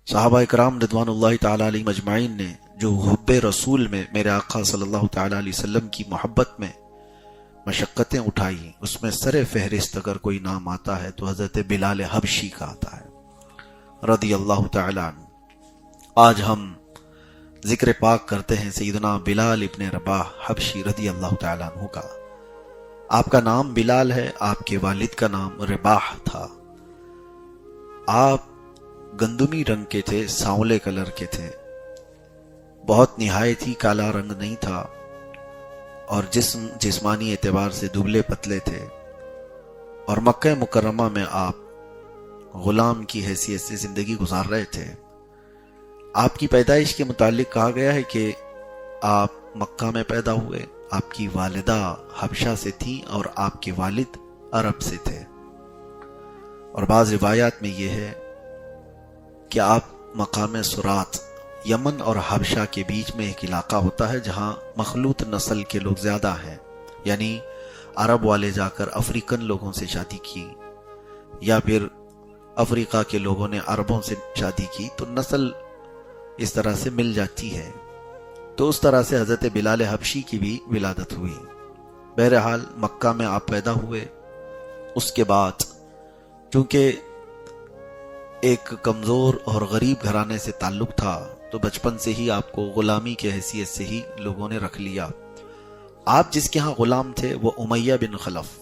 صحابہ اکرام رضوانُاللہ تعالی علیہم اجمعین نے جو حب رسول میں میرے آقا صلی اللہ تعالی علیہ وسلم کی محبت میں مشقتیں اٹھائی، اس میں سر فہرست اگر کوئی نام آتا ہے تو حضرت بلال حبشی کا آتا ہے رضی اللہ تعالی عنہ۔ آج ہم ذکر پاک کرتے ہیں سیدنا بلال ابن رباح حبشی رضی اللہ تعالی عنہ کا۔ آپ کا نام بلال ہے، آپ کے والد کا نام رباح تھا۔ آپ گندمی رنگ کے تھے، سانولے کلر کے تھے، بہت نہایت ہی کالا رنگ نہیں تھا، اور جسمانی اعتبار سے دبلے پتلے تھے، اور مکہ مکرمہ میں آپ غلام کی حیثیت سے زندگی گزار رہے تھے۔ آپ کی پیدائش کے متعلق کہا گیا ہے کہ آپ مکہ میں پیدا ہوئے، آپ کی والدہ حبشہ سے تھی اور آپ کے والد عرب سے تھے، اور بعض روایات میں یہ ہے کہ آپ مقام سرات یمن اور حبشہ کے بیچ میں ایک علاقہ ہوتا ہے جہاں مخلوط نسل کے لوگ زیادہ ہیں، یعنی عرب والے جا کر افریقن لوگوں سے شادی کی یا پھر افریقہ کے لوگوں نے عربوں سے شادی کی تو نسل اس طرح سے مل جاتی ہے، تو اس طرح سے حضرت بلال حبشی کی بھی ولادت ہوئی۔ بہرحال مکہ میں آپ پیدا ہوئے، اس کے بعد چونکہ ایک کمزور اور غریب گھرانے سے تعلق تھا تو بچپن سے ہی آپ کو غلامی کے حیثیت سے ہی لوگوں نے رکھ لیا۔ آپ جس کے ہاں غلام تھے وہ امیہ بن خلف،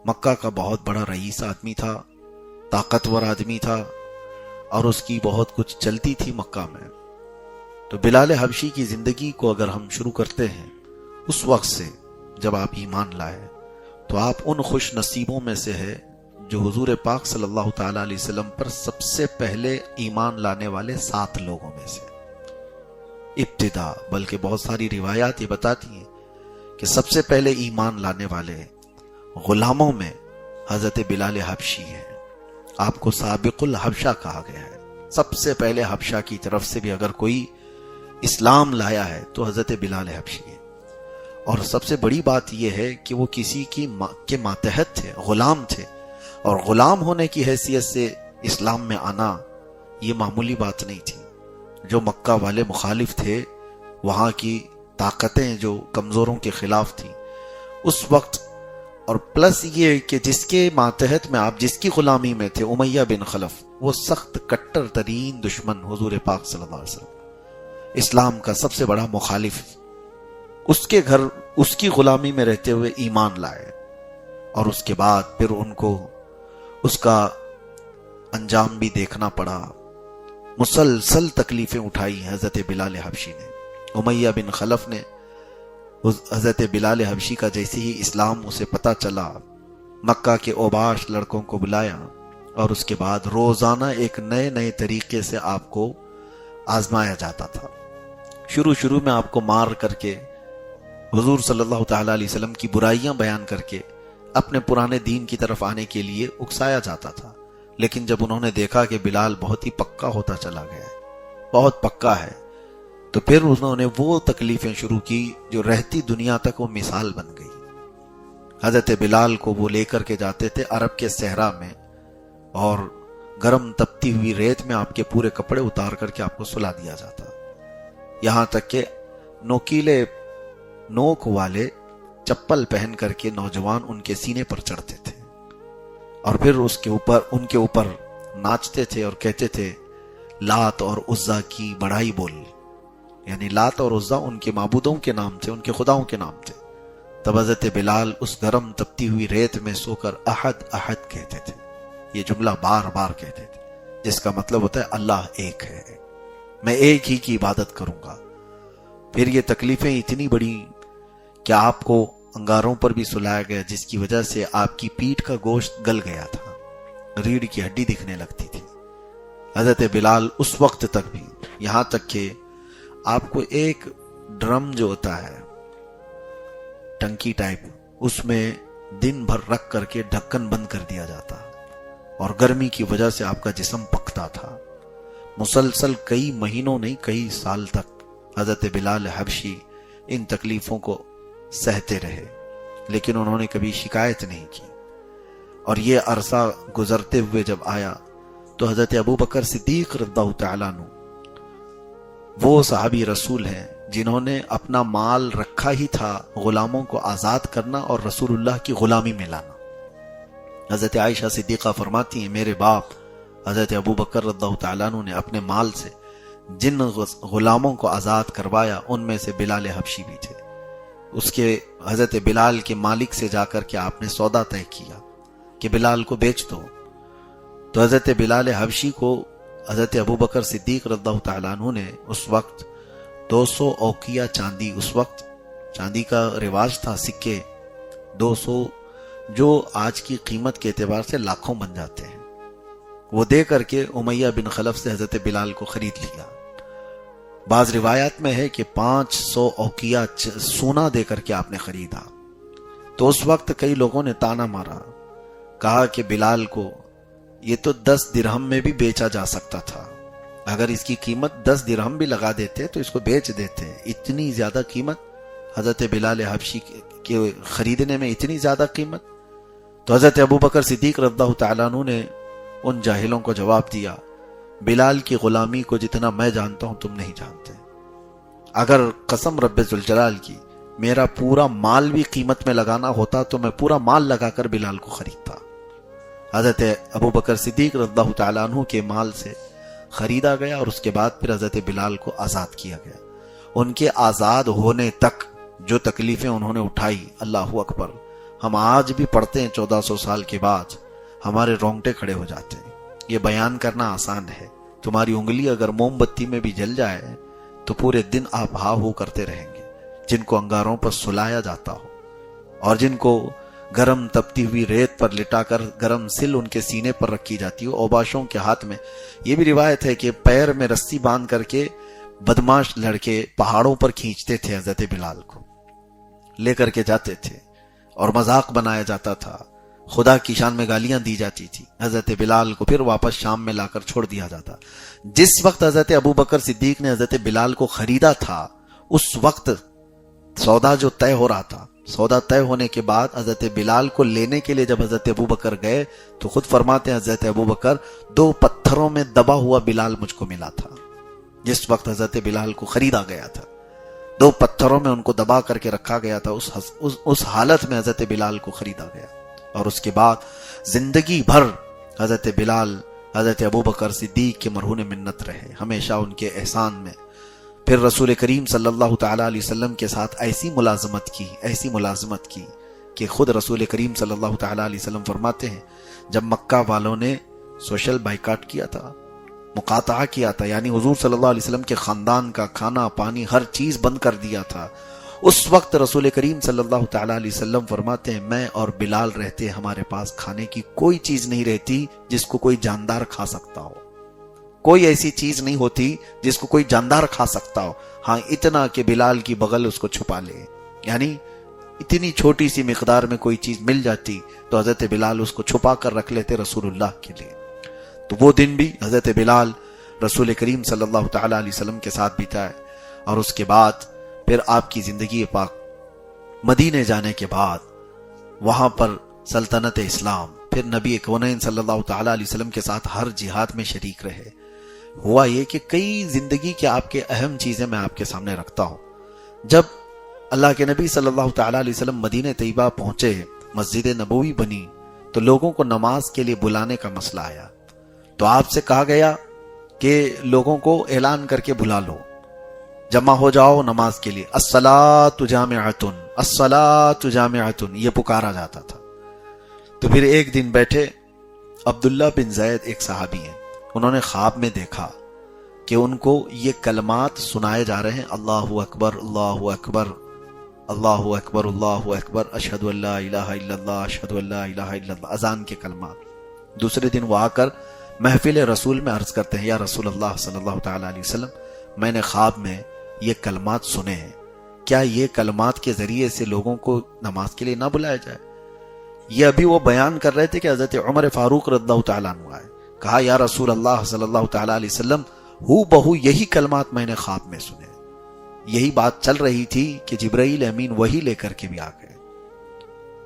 مکہ کا بہت بڑا رئیس آدمی تھا، طاقتور آدمی تھا، اور اس کی بہت کچھ چلتی تھی مکہ میں۔ تو بلال حبشی کی زندگی کو اگر ہم شروع کرتے ہیں اس وقت سے جب آپ ایمان لائے، تو آپ ان خوش نصیبوں میں سے ہے جو حضور پاک صلی اللہ تعالی علیہ وسلم پر سب سے پہلے ایمان لانے والے 7 لوگوں میں سے ابتدا، بلکہ بہت ساری روایات یہ بتاتی ہیں کہ سب سے پہلے ایمان لانے والے غلاموں میں حضرت بلال حبشی ہیں۔ آپ کو سابق الحبشہ کہا گیا ہے، سب سے پہلے حبشہ کی طرف سے بھی اگر کوئی اسلام لایا ہے تو حضرت بلال حبشی ہے۔ اور سب سے بڑی بات یہ ہے کہ وہ کسی کے ماتحت تھے، غلام تھے، اور غلام ہونے کی حیثیت سے اسلام میں آنا یہ معمولی بات نہیں تھی۔ جو مکہ والے مخالف تھے، وہاں کی طاقتیں جو کمزوروں کے خلاف تھیں اس وقت، اور پلس یہ کہ جس کے ماتحت میں آپ جس کی غلامی میں تھے امیہ بن خلف، وہ سخت کٹر ترین دشمن حضور پاک صلی اللہ علیہ وسلم، اسلام کا سب سے بڑا مخالف، اس کے گھر اس کی غلامی میں رہتے ہوئے ایمان لائے، اور اس کے بعد پھر ان کو اس کا انجام بھی دیکھنا پڑا۔ مسلسل تکلیفیں اٹھائی حضرت بلال حبشی نے۔ امیہ بن خلف نے حضرت بلال حبشی کا جیسے ہی اسلام اسے پتہ چلا، مکہ کے اوباش لڑکوں کو بلایا، اور اس کے بعد روزانہ ایک نئے طریقے سے آپ کو آزمایا جاتا تھا۔ شروع میں آپ کو مار کر کے، حضور صلی اللہ تعالی علیہ وسلم کی برائیاں بیان کر کے اپنے پرانے دین کی طرف آنے کے لیے اکسایا جاتا تھا، لیکن جب انہوں نے دیکھا کہ بلال بہت ہی پکا ہوتا چلا گیا ہے، بہت پکا ہے، تو پھر انہوں نے وہ تکلیفیں شروع کی جو رہتی دنیا تک وہ مثال بن گئی۔ حضرت بلال کو وہ لے کر کے جاتے تھے عرب کے صحرا میں، اور گرم تپتی ہوئی ریت میں آپ کے پورے کپڑے اتار کر کے آپ کو سلا دیا جاتا، یہاں تک کہ نوکیلے نوک والے چپل پہن کر کے نوجوان ان کے سینے پر چڑھتے تھے، اور پھر ان کے اوپر ناچتے تھے اور کہتے تھے لات اور عزا کی بڑائی بول، یعنی لات اور عزا ان کے معبودوں کے نام تھے، ان کے خداؤں کے نام تھے۔ تب حضرت بلال اس گرم تپتی ہوئی ریت میں سو کر احد احد کہتے تھے، یہ جملہ بار بار کہتے تھے، جس کا مطلب ہوتا ہے اللہ ایک ہے، میں ایک ہی کی عبادت کروں گا۔ پھر یہ تکلیفیں اتنی بڑی کہ آپ کو انگاروں پر بھی سلایا گیا، جس کی وجہ سے آپ کی پیٹھ کا گوشت گل گیا تھا، ریڑھ کی ہڈی دکھنے لگتی تھی۔ حضرت بلال اس وقت تک بھی، یہاں تک کہ آپ کو ایک ڈرم جو ہوتا ہے ٹنکی ٹائپ، اس میں دن بھر رکھ کر کے ڈھکن بند کر دیا جاتا، اور گرمی کی وجہ سے آپ کا جسم پکتا تھا۔ مسلسل کئی مہینوں نہیں کئی سال تک حضرت بلال حبشی ان تکلیفوں کو سہتے رہے، لیکن انہوں نے کبھی شکایت نہیں کی۔ اور یہ عرصہ گزرتے ہوئے جب آیا تو حضرت ابو بکر صدیق رضی اللہ تعالیٰ عنہ وہ صحابی رسول ہیں جنہوں نے اپنا مال رکھا ہی تھا غلاموں کو آزاد کرنا اور رسول اللہ کی غلامی میں لانا۔ حضرت عائشہ صدیقہ فرماتی ہیں میرے باپ حضرت ابو بکر رضی اللہ تعالیٰ عنہ نے اپنے مال سے جن غلاموں کو آزاد کروایا ان میں سے بلال حبشی بھی تھے۔ اس کے حضرت بلال کے مالک سے جا کر کے آپ نے سودا طے کیا کہ بلال کو بیچ دو، تو حضرت بلال حبشی کو حضرت ابو بکر صدیق رضی اللہ تعالیٰ عنہ نے اس وقت 200 اوقیہ چاندی، اس وقت چاندی کا رواج تھا، سکے 200 جو آج کی قیمت کے اعتبار سے لاکھوں بن جاتے ہیں، وہ دے کر کے امیہ بن خلف سے حضرت بلال کو خرید لیا۔ بعض روایات میں ہے کہ 500 اوقیہ سونا دے کر کے آپ نے خریدا۔ تو اس وقت کئی لوگوں نے تانا مارا، کہا کہ بلال کو یہ تو 10 درہم میں بھی بیچا جا سکتا تھا، اگر اس کی قیمت 10 درہم بھی لگا دیتے تو اس کو بیچ دیتے، اتنی زیادہ قیمت حضرت بلال حبشی کے خریدنے میں، اتنی زیادہ قیمت۔ تو حضرت ابو بکر صدیق رضی اللہ تعالیٰ عنہ نے ان جاہلوں کو جواب دیا، بلال کی غلامی کو جتنا میں جانتا ہوں تم نہیں جانتے، اگر قسم رب ذوالجلال کی میرا پورا مال بھی قیمت میں لگانا ہوتا تو میں پورا مال لگا کر بلال کو خریدتا۔ حضرت ابو بکر صدیق رضی اللہ تعالیٰ عنہ کے مال سے خریدا گیا اور اس کے بعد پھر حضرت بلال کو آزاد کیا گیا۔ ان کے آزاد ہونے تک جو تکلیفیں انہوں نے اٹھائی، اللہ اکبر، ہم آج بھی پڑھتے ہیں 1400 سال کے بعد ہمارے رونگٹے کھڑے ہو جاتے ہیں۔ یہ بیان کرنا آسان ہے، تمہاری انگلی اگر موم بتی میں بھی جل جائے تو پورے دن آپ ہا ہو کرتے رہیں گے۔ جن کو انگاروں پر سلایا جاتا ہو اور جن کو گرم تپتی ہوئی ریت پر لٹا کر گرم سل ان کے سینے پر رکھی جاتی ہو، اوباشوں کے ہاتھ میں، یہ بھی روایت ہے کہ پیر میں رسی باندھ کر کے بدماش لڑکے پہاڑوں پر کھینچتے تھے، حضرت بلال کو لے کر کے جاتے تھے اور مذاق بنایا جاتا تھا، خدا کی شان میں گالیاں دی جاتی تھی۔ حضرت بلال کو پھر واپس شام میں لا کر چھوڑ دیا جاتا۔ جس وقت حضرت ابو بکر صدیق نے حضرت بلال کو خریدا تھا، اس وقت سودا جو طے ہو رہا تھا، سودا طے ہونے کے بعد حضرت بلال کو لینے کے لیے جب حضرت ابو بکر گئے تو خود فرماتے ہیں حضرت ابو بکر 2 پتھروں میں دبا ہوا بلال مجھ کو ملا تھا۔ جس وقت حضرت بلال کو خریدا گیا تھا 2 پتھروں میں ان کو دبا کر کے رکھا گیا تھا، اس حالت میں حضرت بلال کو خریدا گیا۔ اور اس کے بعد زندگی بھر حضرت بلال حضرت ابو بکر صدیق کے مرہون منت رہے، ہمیشہ ان کے احسان میں۔ پھر رسول کریم صلی اللہ تعالیٰ علیہ وسلم کے ساتھ ایسی ملازمت کی کہ خود رسول کریم صلی اللہ تعالیٰ علیہ وسلم فرماتے ہیں جب مکہ والوں نے سوشل بائیکاٹ کیا تھا، مقاطعہ کیا تھا، یعنی حضور صلی اللہ علیہ وسلم کے خاندان کا کھانا پانی ہر چیز بند کر دیا تھا، اس وقت رسول کریم صلی اللہ تعالیٰ علیہ وسلم فرماتے ہیں میں اور بلال رہتے ہمارے پاس کھانے کی کوئی چیز نہیں رہتی جس کو کوئی جاندار کھا سکتا ہو، کوئی ایسی چیز نہیں ہوتی جس کو کوئی جاندار کھا سکتا ہو، ہاں اتنا کہ بلال کی بغل اس کو چھپا لے، یعنی اتنی چھوٹی سی مقدار میں کوئی چیز مل جاتی تو حضرت بلال اس کو چھپا کر رکھ لیتے رسول اللہ کے لیے۔ تو وہ دن بھی حضرت بلال رسول کریم صلی اللہ تعالیٰ علیہ وسلم کے ساتھ بتائے۔ اور اس کے بعد پھر آپ کی زندگی پاک مدینے جانے کے بعد وہاں پر سلطنت اسلام، پھر نبی کونین صلی اللہ تعالیٰ علیہ وسلم کے ساتھ ہر جہاد میں شریک رہے۔ ہوا یہ کہ کئی زندگی کے آپ کے اہم چیزیں میں آپ کے سامنے رکھتا ہوں۔ جب اللہ کے نبی صلی اللہ تعالیٰ علیہ وسلم مدینہ طیبہ پہنچے، مسجد نبوی بنی، تو لوگوں کو نماز کے لیے بلانے کا مسئلہ آیا، تو آپ سے کہا گیا کہ لوگوں کو اعلان کر کے بلا لو، جمع ہو جاؤ نماز کے لیے، الصلاۃ جامعۃ، الصلاۃ جامعۃ، یہ پکارا جاتا تھا۔ تو پھر ایک دن بیٹھے عبداللہ بن زید ایک صحابی ہیں، انہوں نے خواب میں دیکھا کہ ان کو یہ کلمات سنائے جا رہے ہیں، اللہ اکبر اللہ اکبر اللہ اکبر اللہ اکبر، اشہد ان لا الہ الا اللہ اشہد ان لا الہ الا اللہ، اذان کے کلمات۔ دوسرے دن وہ آ کر محفل رسول میں عرض کرتے ہیں، یا رسول اللہ صلی اللہ تعالیٰ علیہ وسلم، میں نے خواب میں یہ کلمات سنے ہیں، کیا یہ کلمات کے ذریعے سے لوگوں کو نماز کے لیے نہ بلایا جائے؟ یہ ابھی وہ بیان کر رہے تھے کہ حضرت عمر فاروق رضی اللہ تعالیٰ عنہ آئے، کہا یا رسول اللہ صلی اللہ تعالیٰ علیہ وسلم، ہو بہو یہی کلمات میں نے خواب میں سنے۔ یہی بات چل رہی تھی کہ جبرائیل امین وہی لے کر کے بھی آ گئے۔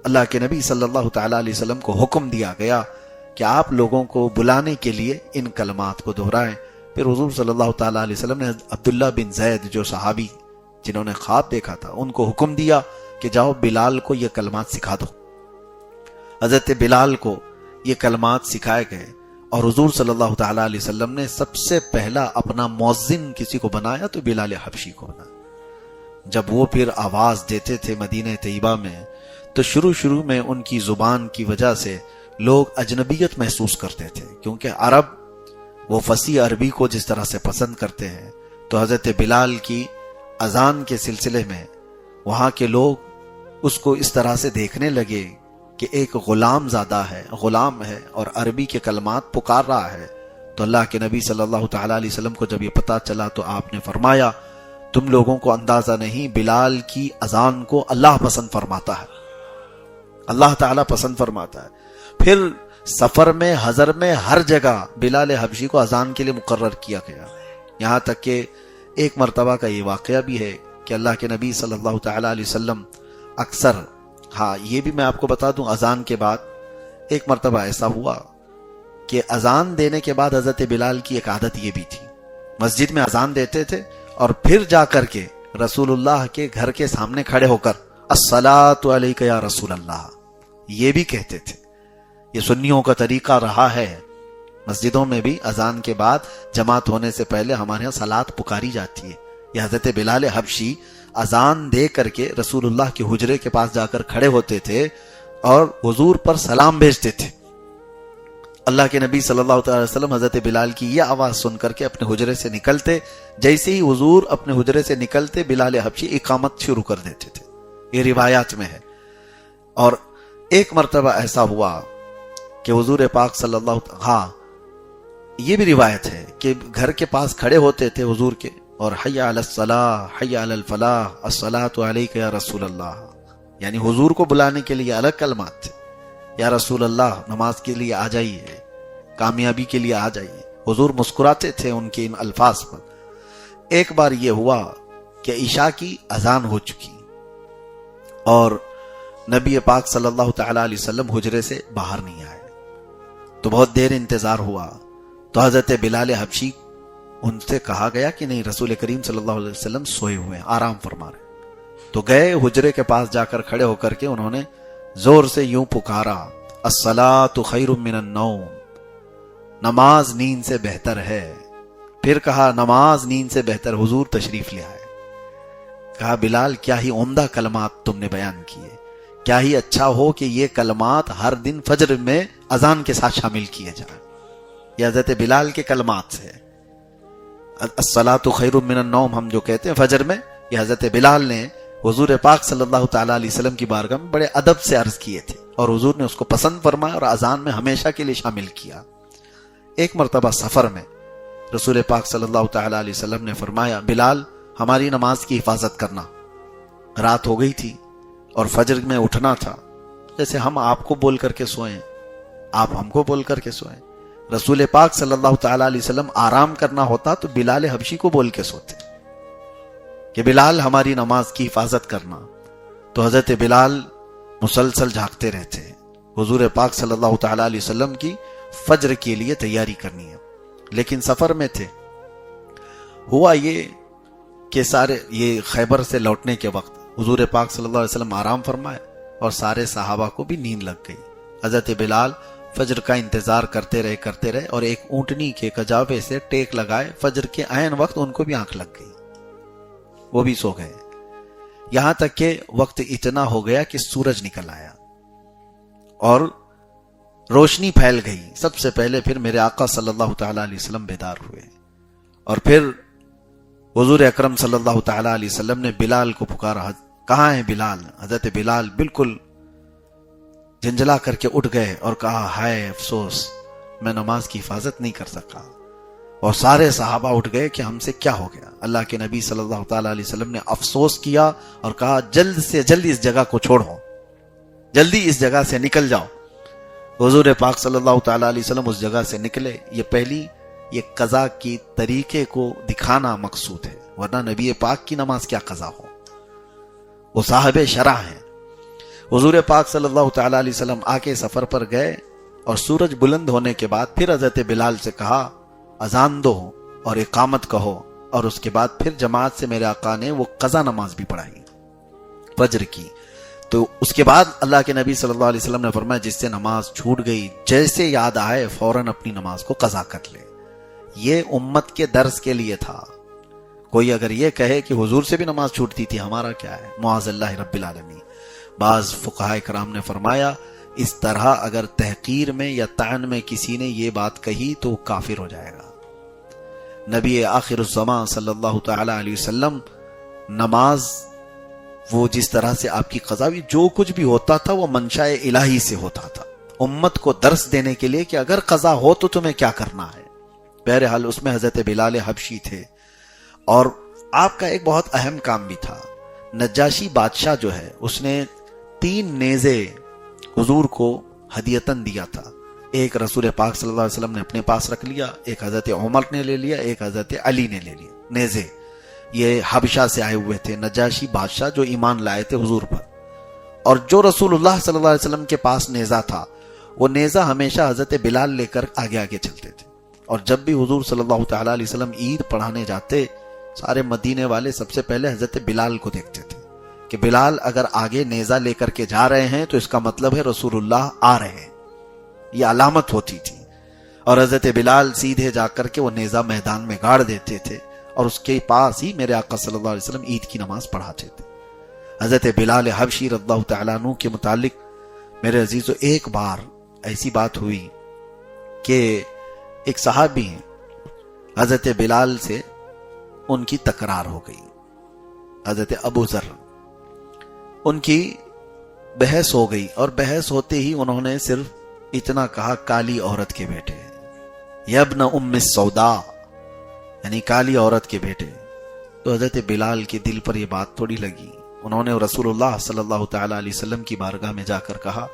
اللہ کے نبی صلی اللہ تعالیٰ علیہ وسلم کو حکم دیا گیا کہ آپ لوگوں کو بلانے کے لیے ان کلمات کو دہرائیں۔ پھر حضور صلی اللہ تعالیٰ علیہ وسلم نے عبداللہ بن زید جو صحابی جنہوں نے خواب دیکھا تھا ان کو حکم دیا کہ جاؤ بلال کو یہ کلمات سکھا دو۔ حضرت بلال کو یہ کلمات سکھائے گئے اور حضور صلی اللہ تعالیٰ علیہ وسلم نے سب سے پہلا اپنا مؤذن کسی کو بنایا تو بلال حبشی کو بنایا۔ جب وہ پھر آواز دیتے تھے مدینہ طیبہ میں تو شروع میں ان کی زبان کی وجہ سے لوگ اجنبیت محسوس کرتے تھے، کیونکہ عرب وہ فصیح عربی کو جس طرح سے پسند کرتے ہیں، تو حضرت بلال کی اذان کے سلسلے میں وہاں کے لوگ اس کو اس طرح سے دیکھنے لگے کہ ایک غلام ہے اور عربی کے کلمات پکار رہا ہے۔ تو اللہ کے نبی صلی اللہ تعالیٰ علیہ وسلم کو جب یہ پتا چلا تو آپ نے فرمایا تم لوگوں کو اندازہ نہیں، بلال کی اذان کو اللہ پسند فرماتا ہے، اللہ تعالیٰ پسند فرماتا ہے۔ پھر سفر میں، حضر میں، ہر جگہ بلال حبشی کو اذان کے لیے مقرر کیا گیا، یہاں تک کہ ایک مرتبہ کا یہ واقعہ بھی ہے کہ اللہ کے نبی صلی اللہ تعالیٰ علیہ وسلم اکثر، یہ بھی میں آپ کو بتا دوں، اذان کے بعد ایک مرتبہ ایسا ہوا کہ اذان دینے کے بعد حضرت بلال کی ایک عادت یہ بھی تھی، مسجد میں اذان دیتے تھے اور پھر جا کر کے رسول اللہ کے گھر کے سامنے کھڑے ہو کر الصلاۃ علیک یا رسول اللہ یہ بھی کہتے تھے۔ یہ سنیوں کا طریقہ رہا ہے، مسجدوں میں بھی اذان کے بعد جماعت ہونے سے پہلے ہمارے یہاں صلاۃ پکاری جاتی ہے۔ یہ حضرت بلال حبشی اذان دے کر کے رسول اللہ کے حجرے کے پاس جا کر کھڑے ہوتے تھے اور حضور پر سلام بھیجتے تھے۔ اللہ کے نبی صلی اللہ علیہ وسلم حضرت بلال کی یہ آواز سن کر کے اپنے حجرے سے نکلتے، جیسے ہی حضور اپنے حجرے سے نکلتے بلال حبشی اقامت شروع کر دیتے تھے، یہ روایات میں ہے۔ اور ایک مرتبہ ایسا ہوا کہ حضور پاک صلی اللہ یہ بھی روایت ہے کہ گھر کے پاس کھڑے ہوتے تھے حضور کے اور حی علی الصلاح حی علی الفلاح الصلاۃ علیک یا رسول اللہ، یعنی حضور کو بلانے کے لیے الگ کلمات تھے، یا رسول اللہ نماز کے لیے آ جائیے، کامیابی کے لیے آ جائیے۔ حضور مسکراتے تھے ان کے ان الفاظ پر۔ ایک بار یہ ہوا کہ عشاء کی اذان ہو چکی اور نبی پاک صلی اللہ تعالیٰ علیہ وسلم حجرے سے باہر نہیں آئے، تو بہت دیر انتظار ہوا، تو حضرت بلال حبشی ان سے کہا گیا کہ نہیں، رسول کریم صلی اللہ علیہ وسلم سوئے ہوئے ہیں، آرام فرما رہے۔ تو گئے حجرے کے پاس، جا کر کھڑے ہو کر کے انہوں نے زور سے یوں پکارا الصلاۃ خیر من النوم، نماز نیند سے بہتر ہے۔ پھر کہا نماز نیند سے بہتر، حضور تشریف لے آئے۔ کہا بلال کیا ہی عمدہ کلمات تم نے بیان کیے، کیا ہی اچھا ہو کہ یہ کلمات ہر دن فجر میں اذان کے ساتھ شامل کیے جائیں۔ یہ حضرت بلال کے کلمات سے الصلاۃ خیر من النوم ہم جو کہتے ہیں فجر میں، یہ حضرت بلال نے حضور پاک صلی اللہ تعالیٰ علیہ وسلم کی بارگاہ میں بڑے ادب سے عرض کیے تھے اور حضور نے اس کو پسند فرمایا اور اذان میں ہمیشہ کے لیے شامل کیا۔ ایک مرتبہ سفر میں رسول پاک صلی اللہ تعالیٰ علیہ وسلم نے فرمایا بلال ہماری نماز کی حفاظت کرنا، رات ہو گئی تھی اور فجر میں اٹھنا تھا، جیسے ہم آپ کو بول کر کے سوئیں، آپ ہم کو بول کر کے سوئیں۔ رسول پاک صلی اللہ تعالیٰ علیہ وسلم آرام کرنا ہوتا تو بلال حبشی کو بول کے سوتے کہ بلال ہماری نماز کی حفاظت کرنا۔ تو حضرت بلال مسلسل جھاگتے رہتے، حضور پاک صلی اللہ تعالیٰ علیہ وسلم کی فجر کے لیے تیاری کرنی ہے، لیکن سفر میں تھے۔ ہوا یہ کہ یہ خیبر سے لوٹنے کے وقت حضور پاک صلی اللہ علیہ وسلم آرام فرمائے اور سارے صحابہ کو بھی نیند لگ گئی۔ حضرت بلال فجر کا انتظار کرتے رہے اور ایک اونٹنی کے کجاوے سے ٹیک لگائے، فجر کے عین وقت ان کو بھی آنکھ لگ گئی، وہ بھی سو گئے، یہاں تک کہ وقت اتنا ہو گیا کہ سورج نکل آیا اور روشنی پھیل گئی۔ سب سے پہلے پھر میرے آقا صلی اللہ تعالیٰ علیہ وسلم بیدار ہوئے اور پھر حضور اکرم صلی اللہ تعالیٰ علیہ وسلم نے بلال کو پکارا، کہاں ہے بلال؟ حضرت بلال بالکل جھنجھلا کر کے اٹھ گئے اور کہا ہائے افسوس، میں نماز کی حفاظت نہیں کر سکا۔ اور سارے صحابہ اٹھ گئے کہ ہم سے کیا ہو گیا۔ اللہ کے نبی صلی اللہ تعالیٰ علیہ وسلم نے افسوس کیا اور کہا جلد سے جلد اس جگہ کو چھوڑو، جلدی اس جگہ سے نکل جاؤ۔ حضور پاک صلی اللہ تعالیٰ علیہ وسلم اس جگہ سے نکلے۔ یہ پہلی یہ قضا کی طریقے کو دکھانا مقصود ہے، ورنہ نبی پاک کی نماز کیا قضا ہو، وہ صاحب شرع ہیں۔ حضور پاک صلی اللہ تعالیٰ علیہ وسلم آ کے سفر پر گئے اور سورج بلند ہونے کے بعد پھر حضرت بلال سے کہا اذان دو اور اقامت کہو، اور اس کے بعد پھر جماعت سے میرے آقا نے وہ قضا نماز بھی پڑھائی فجر کی۔ تو اس کے بعد اللہ کے نبی صلی اللہ علیہ وسلم نے فرمایا جس سے نماز چھوٹ گئی جیسے یاد آئے فوراً اپنی نماز کو قضا کر لے۔ یہ امت کے درس کے لیے تھا۔ کوئی اگر یہ کہے کہ حضور سے بھی نماز چھوٹتی تھی، ہمارا کیا ہے، معاذ اللہ رب العالمین۔ بعض فقہاء کرام نے فرمایا اس طرح اگر تحقیر میں یا طعن میں کسی نے یہ بات کہی تو وہ کافر ہو جائے گا۔ نبی آخر الزمان صلی اللہ تعالی علیہ وسلم نماز وہ جس طرح سے آپ کی قضا بھی جو کچھ بھی ہوتا تھا وہ منشاء الہی سے ہوتا تھا، امت کو درس دینے کے لیے کہ اگر قضا ہو تو تمہیں کیا کرنا ہے۔ بہرحال اس میں حضرت بلال حبشی تھے، اور آپ کا ایک بہت اہم کام بھی تھا۔ نجاشی بادشاہ جو ہے اس نے 3 نیزے حضور کو ہدیتاً دیا تھا۔ ایک رسول پاک صلی اللہ علیہ وسلم نے اپنے پاس رکھ لیا، ایک حضرت عمر نے لے لیا، ایک حضرت علی نے لے لیا۔ نیزے یہ حبشہ سے آئے ہوئے تھے، نجاشی بادشاہ جو ایمان لائے تھے حضور پر، اور جو رسول اللہ صلی اللہ علیہ وسلم کے پاس نیزہ تھا وہ نیزہ ہمیشہ حضرت بلال لے کر آگے آگے چلتے تھے۔ اور جب بھی حضور صلی اللہ تعالی علیہ وسلم عید پڑھانے جاتے، سارے مدینے والے سب سے پہلے حضرت بلال کو دیکھتے تھے کہ بلال اگر آگے نیزہ لے کر کے جا رہے ہیں تو اس کا مطلب ہے رسول اللہ آ رہے ہیں، یہ علامت ہوتی تھی۔ اور حضرت بلال سیدھے جا کر کے وہ نیزہ میدان میں گاڑ دیتے تھے، اور اس کے پاس ہی میرے آقا صلی اللہ علیہ وسلم عید کی نماز پڑھاتے تھے۔ حضرت بلال حبشی رضی اللہ تعالیٰ عنہ کے متعلق میرے عزیزو ایک بار ایسی بات ہوئی کہ ایک صحابی ہیں، حضرت بلال سے ان کی تکرار ہو گئی، حضرت ابو ذر، ان کی بحث ہو گئی، اور بحث ہوتے ہی انہوں نے صرف اتنا کہا کالی عورت کے بیٹے، یابن ام السودا، یعنی کالی عورت کے بیٹے۔ تو حضرت بلال کے دل پر یہ بات تھوڑی لگی، انہوں نے رسول اللہ صلی اللہ تعالی علیہ وسلم کی بارگاہ میں جا کر کہا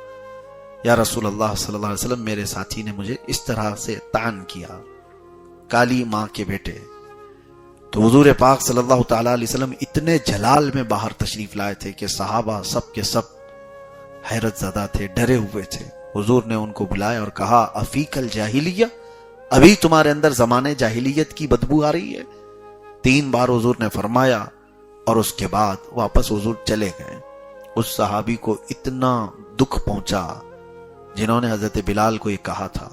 یا رسول اللہ صلی اللہ علیہ وسلم میرے ساتھی نے مجھے اس طرح سے طعن کیا، کالی ماں کے بیٹے۔ تو حضور پاک صلی اللہ تعالی علیہ وسلم اتنے جلال میں باہر تشریف لائے تھے کہ صحابہ سب کے سب حیرت زدہ تھے، ڈرے ہوئے تھے۔ حضور نے ان کو بلایا اور کہا افیک الجاہلیہ، ابھی تمہارے اندر زمانے جاہلیت کی بدبو آ رہی ہے؟ 3 بار حضور نے فرمایا، اور اس کے بعد واپس حضور چلے گئے۔ اس صحابی کو اتنا دکھ پہنچا جنہوں نے حضرت بلال کو یہ کہا تھا،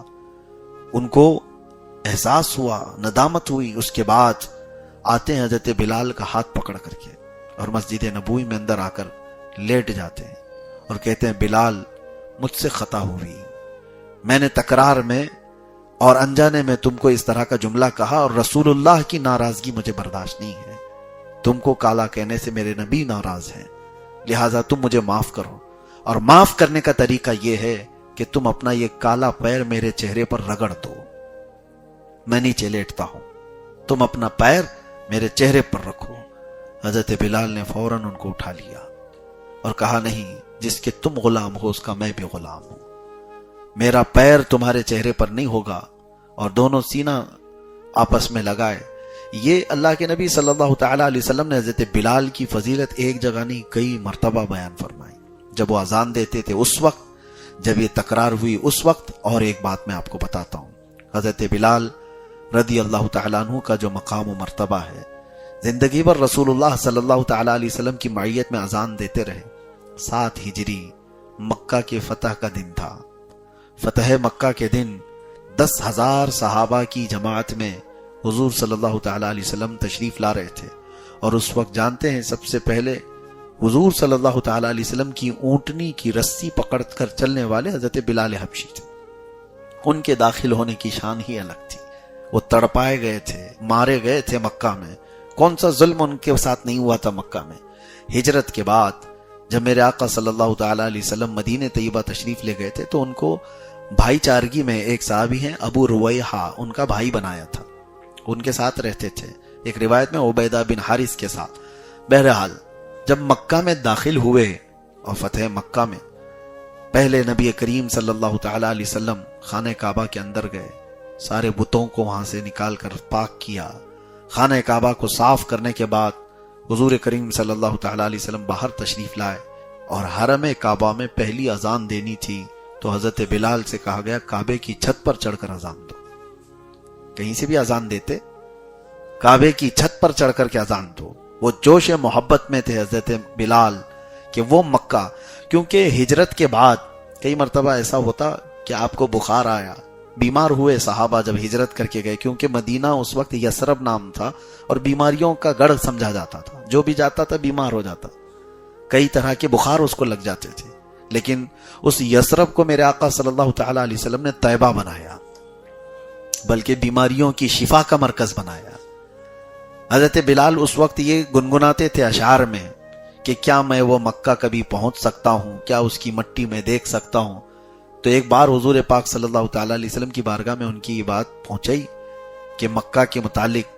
ان کو احساس ہوا، ندامت ہوئی۔ اس کے بعد آتے ہیں حضرت بلال کا ہاتھ پکڑ کر کے اور مسجد نبوی میں اندر آ کر لیٹ جاتے ہیں اور کہتے ہیں بلال مجھ سے خطا ہوئی، میں نے تکرار میں اور انجانے میں تم کو اس طرح کا جملہ کہا، اور رسول اللہ کی ناراضگی مجھے برداشت نہیں ہے، تم کو کالا کہنے سے میرے نبی ناراض ہیں، لہٰذا تم مجھے معاف کرو۔ اور معاف کرنے کا طریقہ یہ ہے کہ تم اپنا یہ کالا پیر میرے چہرے پر رگڑ دو، میں نیچے لیٹتا ہوں، تم اپنا پیر میرے چہرے پر رکھو۔ حضرت بلال نے فوراً ان کو اٹھا لیا اور کہا نہیں، جس کے تم غلام ہو اس کا میں بھی غلام ہوں، میرا پیر تمہارے چہرے پر نہیں ہوگا۔ اور دونوں سینہ آپس میں لگائے۔ یہ اللہ کے نبی صلی اللہ تعالی علیہ وسلم نے حضرت بلال کی فضیلت ایک جگہ نہیں کئی مرتبہ بیان فرمائی۔ جب وہ اذان دیتے تھے اس وقت، جب یہ تکرار ہوئی اس وقت، اور ایک بات میں آپ کو بتاتا ہوں، حضرت بلال رضی اللہ تعالیٰ عنہ کا جو مقام و مرتبہ ہے، زندگی بھر رسول اللہ صلی اللہ تعالی علیہ وسلم کی معیت میں اذان دیتے رہے۔ 7 ہجری مکہ کے فتح کا دن تھا۔ فتح مکہ کے دن 10,000 صحابہ کی جماعت میں حضور صلی اللہ تعالی علیہ وسلم تشریف لا رہے تھے، اور اس وقت جانتے ہیں سب سے پہلے حضور صلی اللہ تعالی علیہ وسلم کی اونٹنی کی رسی پکڑ کر چلنے والے حضرت بلال حبشی تھے۔ ان کے داخل ہونے کی شان ہی الگ تھی، وہ تڑپائے گئے تھے، مارے گئے تھے مکہ میں، کون سا ظلم ان کے ساتھ نہیں ہوا تھا مکہ میں۔ ہجرت کے بعد جب میرے آقا صلی اللہ تعالی علیہ وسلم مدینہ طیبہ تشریف لے گئے تھے تو ان کو بھائی چارگی میں ایک صحابی ہیں ابو رویحہ، ان کا بھائی بنایا تھا، ان کے ساتھ رہتے تھے، ایک روایت میں عبیدہ بن حارث کے ساتھ۔ بہرحال جب مکہ میں داخل ہوئے اور فتح مکہ میں، پہلے نبی کریم صلی اللہ تعالی علیہ وسلم خانہ کعبہ کے اندر گئے، سارے بتوں کو وہاں سے نکال کر پاک کیا، خانہ کعبہ کو صاف کرنے کے بعد حضور کریم صلی اللہ تعالی علیہ وسلم باہر تشریف لائے، اور حرم کعبہ میں پہلی اذان دینی تھی تو حضرت بلال سے کہا گیا کعبے کی چھت پر چڑھ کر اذان دو. کہیں سے بھی اذان دیتے, کعبے کی چھت پر چڑھ کر کے اذان دو. وہ جوش محبت میں تھے حضرت بلال کہ وہ مکہ, کیونکہ ہجرت کے بعد کئی مرتبہ ایسا ہوتا کہ آپ کو بخار آیا, بیمار ہوئے صحابہ جب ہجرت کر کے گئے, کیونکہ مدینہ اس وقت یثرب نام تھا اور بیماریوں کا گڑھ سمجھا جاتا تھا, جو بھی جاتا تھا بیمار ہو جاتا, کئی طرح کے بخار اس کو لگ جاتے تھے. لیکن اس یثرب کو میرے آقا صلی اللہ تعالی علیہ وسلم نے طیبہ بنایا, بلکہ بیماریوں کی شفا کا مرکز بنایا. حضرت بلال اس وقت یہ گنگناتے تھے اشعار میں کہ کیا میں وہ مکہ کبھی پہنچ سکتا ہوں, کیا اس کی مٹی میں دیکھ سکتا ہوں. تو ایک بار حضور پاک صلی اللہ تعالی علیہ وسلم کی بارگاہ میں ان کی یہ بات پہنچی کہ مکہ کے متعلق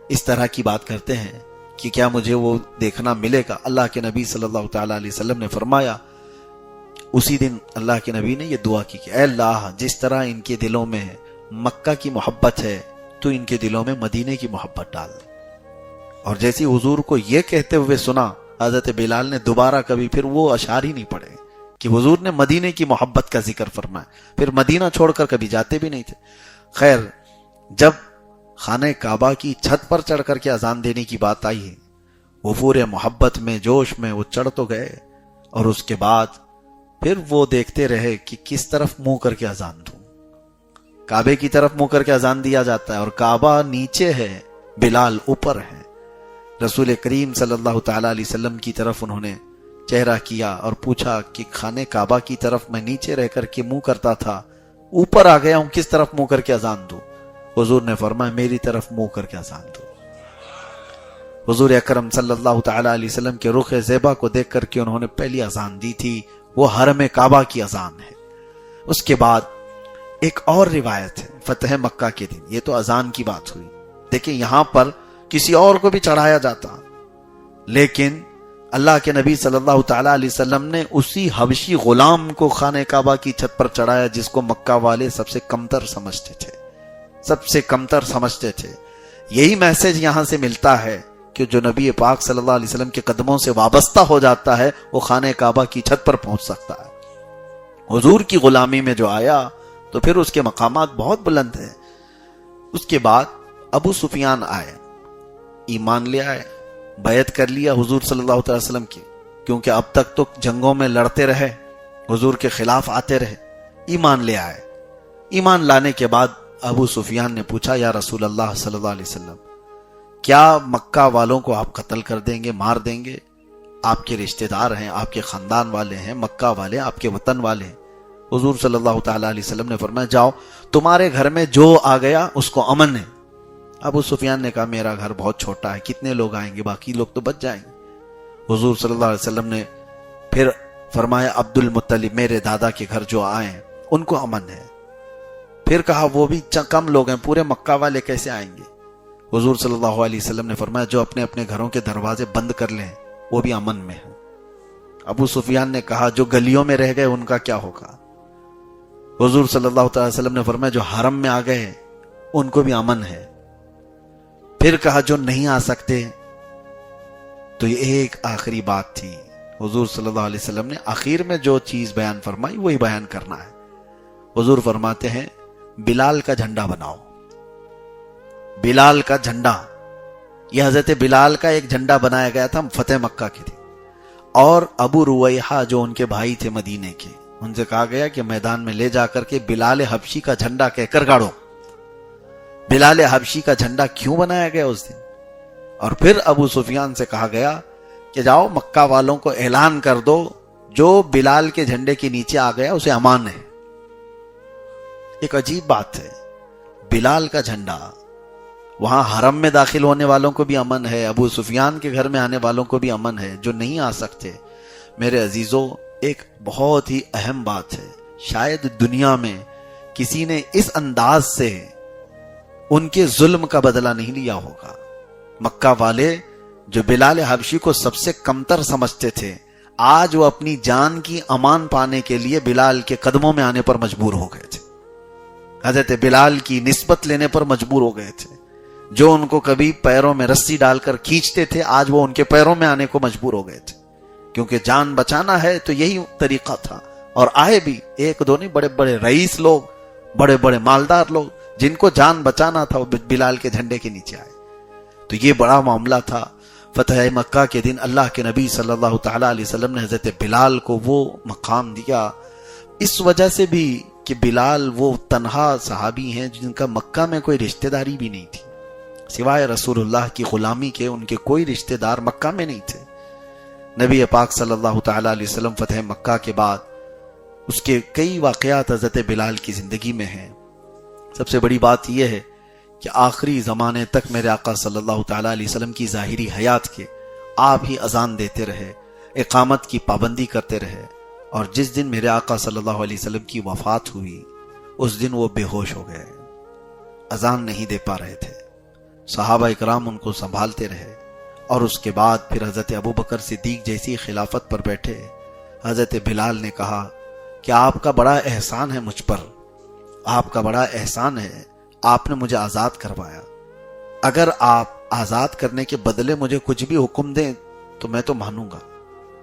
اس طرح کی بات کرتے ہیں کہ کیا مجھے وہ دیکھنا ملے گا. اللہ کے نبی صلی اللہ تعالی علیہ وسلم نے فرمایا, اسی دن اللہ کے نبی نے یہ دعا کی کہ اے اللہ, جس طرح ان کے دلوں میں مکہ کی محبت ہے تو ان کے دلوں میں مدینے کی محبت ڈال. اور جیسی حضور کو یہ کہتے ہوئے سنا, حضرت بلال نے دوبارہ کبھی پھر وہ اشعار ہی نہیں پڑھے کہ حضور نے مدینے کی محبت کا ذکر فرمایا. پھر مدینہ چھوڑ کر کبھی جاتے بھی نہیں تھے. خیر, جب خانہ کعبہ کی چھت پر چڑھ کر کے اذان دینے کی بات آئی ہے, وہ پورے محبت میں جوش میں وہ چڑھ تو گئے, اور اس کے بعد پھر وہ دیکھتے رہے کہ کس طرف منہ کر کے اذان دوں. کعبے کی طرف منہ کر کے اذان دیا جاتا ہے اور کعبہ نیچے ہے, بلال اوپر ہے. رسول کریم صلی اللہ تعالی علیہ وسلم کی طرف انہوں نے چہرہ کیا اور پوچھا کہ خانہ کعبہ کی طرف میں نیچے رہ کر کے منہ کرتا تھا, اوپر آ گیا ہوں, کس طرف منہ کر کے اذان دوں. حضور نے فرمایا میری طرف منہ کر کے اذان دو. حضور اکرم صلی اللہ تعالی علیہ وسلم کے رخ زیبا کو دیکھ کر کے انہوں نے پہلی اذان دی تھی, وہ حرم کعبہ کی اذان ہے. اس کے بعد ایک اور روایت ہے فتح مکہ کے دن, یہ تو اذان کی بات ہوئی. دیکھیں یہاں پر کسی اور کو بھی چڑھایا جاتا, لیکن اللہ کے نبی صلی اللہ تعالی علیہ وسلم نے اسی حبشی غلام کو خانہ کعبہ کی چھت پر چڑھایا جس کو مکہ والے سب سے کمتر سمجھتے تھے, سب سے کمتر سمجھتے تھے. یہی میسج یہاں سے ملتا ہے کہ جو نبی پاک صلی اللہ علیہ وسلم کے قدموں سے وابستہ ہو جاتا ہے وہ خانہ کعبہ کی چھت پر پہنچ سکتا ہے. حضور کی غلامی میں جو آیا تو پھر اس کے مقامات بہت بلند ہیں. اس کے بعد ابو سفیان آئے, ایمان لے آئے, بیعت کر لیا حضور صلی اللہ علیہ وسلم کی, کیونکہ اب تک تو جنگوں میں لڑتے رہے, حضور کے خلاف آتے رہے. ایمان لے آئے. ایمان لانے کے بعد ابو سفیان نے پوچھا یا رسول اللہ صلی اللہ علیہ وسلم, کیا مکہ والوں کو آپ قتل کر دیں گے, مار دیں گے؟ آپ کے رشتہ دار ہیں, آپ کے خاندان والے ہیں, مکہ والے آپ کے وطن والے ہیں. حضور صلی اللہ تعالی علیہ وسلم نے فرمایا جاؤ, تمہارے گھر میں جو آ گیا اس کو امن ہے. ابو سفیان نے کہا میرا گھر بہت چھوٹا ہے, کتنے لوگ آئیں گے, باقی لوگ تو بچ جائیں گے. حضور صلی اللہ علیہ وسلم نے پھر فرمایا عبد المطلب میرے دادا کے گھر جو آئیں ان کو امن ہے. پھر کہا وہ بھی کم لوگ ہیں, پورے مکہ والے کیسے آئیں گے؟ حضور صلی اللہ علیہ وسلم نے فرمایا جو اپنے اپنے گھروں کے دروازے بند کر لیں وہ بھی امن میں ہیں. ابو سفیان نے کہا جو گلیوں میں رہ گئے ان کا کیا ہوگا؟ حضور صلی اللہ تعالی وسلم نے فرمایا جو حرم میں آ گئے ان کو بھی امن ہے. پھر کہا جو نہیں آ سکتے. تو یہ ایک آخری بات تھی. حضور صلی اللہ علیہ وسلم نے آخر میں جو چیز بیان فرمائی وہی بیان کرنا ہے. حضور فرماتے ہیں بلال کا جھنڈا بناؤ. بلال کا جھنڈا, یہ حضرت بلال کا ایک جھنڈا بنایا گیا تھا فتح مکہ کے دن. اور ابو رویحہ جو ان کے بھائی تھے مدینے کے, ان سے کہا گیا کہ میدان میں لے جا کر کے بلال حبشی کا جھنڈا کہہ کر گاڑو. بلال حبشی کا جھنڈا کیوں بنایا گیا اس دن؟ اور پھر ابو سفیان سے کہا گیا کہ جاؤ مکہ والوں کو اعلان کر دو جو بلال کے جھنڈے کے نیچے آ گیا اسے امان ہے. ایک عجیب بات ہے, بلال کا جھنڈا, وہاں حرم میں داخل ہونے والوں کو بھی امن ہے, ابو سفیان کے گھر میں آنے والوں کو بھی امن ہے. جو نہیں آ سکتے, میرے عزیزوں ایک بہت ہی اہم بات ہے, شاید دنیا میں کسی نے اس انداز سے ان کے ظلم کا بدلہ نہیں لیا ہوگا. مکہ والے جو بلال حبشی کو سب سے کمتر سمجھتے تھے, آج وہ اپنی جان کی امان پانے کے لیے بلال کے قدموں میں آنے پر مجبور ہو گئے تھے, حضرت بلال کی نسبت لینے پر مجبور ہو گئے تھے. جو ان کو کبھی پیروں میں رسی ڈال کر کھینچتے تھے, آج وہ ان کے پیروں میں آنے کو مجبور ہو گئے تھے, کیونکہ جان بچانا ہے تو یہی طریقہ تھا. اور آئے بھی ایک دو نہیں, بڑے بڑے رئیس لوگ, بڑے بڑے مالدار لوگ, جن کو جان بچانا تھا وہ بلال کے جھنڈے کے نیچے آئے. تو یہ بڑا معاملہ تھا. فتح مکہ کے دن اللہ کے نبی صلی اللہ تعالی علیہ وسلم نے حضرت بلال کو وہ مقام دیا, اس وجہ سے بھی کہ بلال وہ تنہا صحابی ہیں جن کا مکہ میں کوئی رشتہ داری بھی نہیں تھی, سوائے رسول اللہ کی غلامی کے ان کے کوئی رشتہ دار مکہ میں نہیں تھے. نبی پاک صلی اللہ تعالی علیہ وسلم فتح مکہ کے بعد اس کے کئی واقعات حضرت بلال کی زندگی میں ہیں. سب سے بڑی بات یہ ہے کہ آخری زمانے تک میرے آقا صلی اللہ تعالی علیہ وسلم کی ظاہری حیات کے آپ ہی اذان دیتے رہے, اقامت کی پابندی کرتے رہے, اور جس دن میرے آقا صلی اللہ علیہ وسلم کی وفات ہوئی اس دن وہ بے ہوش ہو گئے, اذان نہیں دے پا رہے تھے. صحابہ اکرام ان کو سنبھالتے رہے, اور اس کے بعد پھر حضرت ابو بکر صدیق جیسی خلافت پر بیٹھے. حضرت بلال نے کہا کہ آپ کا بڑا احسان ہے مجھ پر, آپ کا بڑا احسان ہے, آپ نے مجھے آزاد کروایا. اگر آپ آزاد کرنے کے بدلے مجھے کچھ بھی حکم دیں تو میں تو مانوں گا,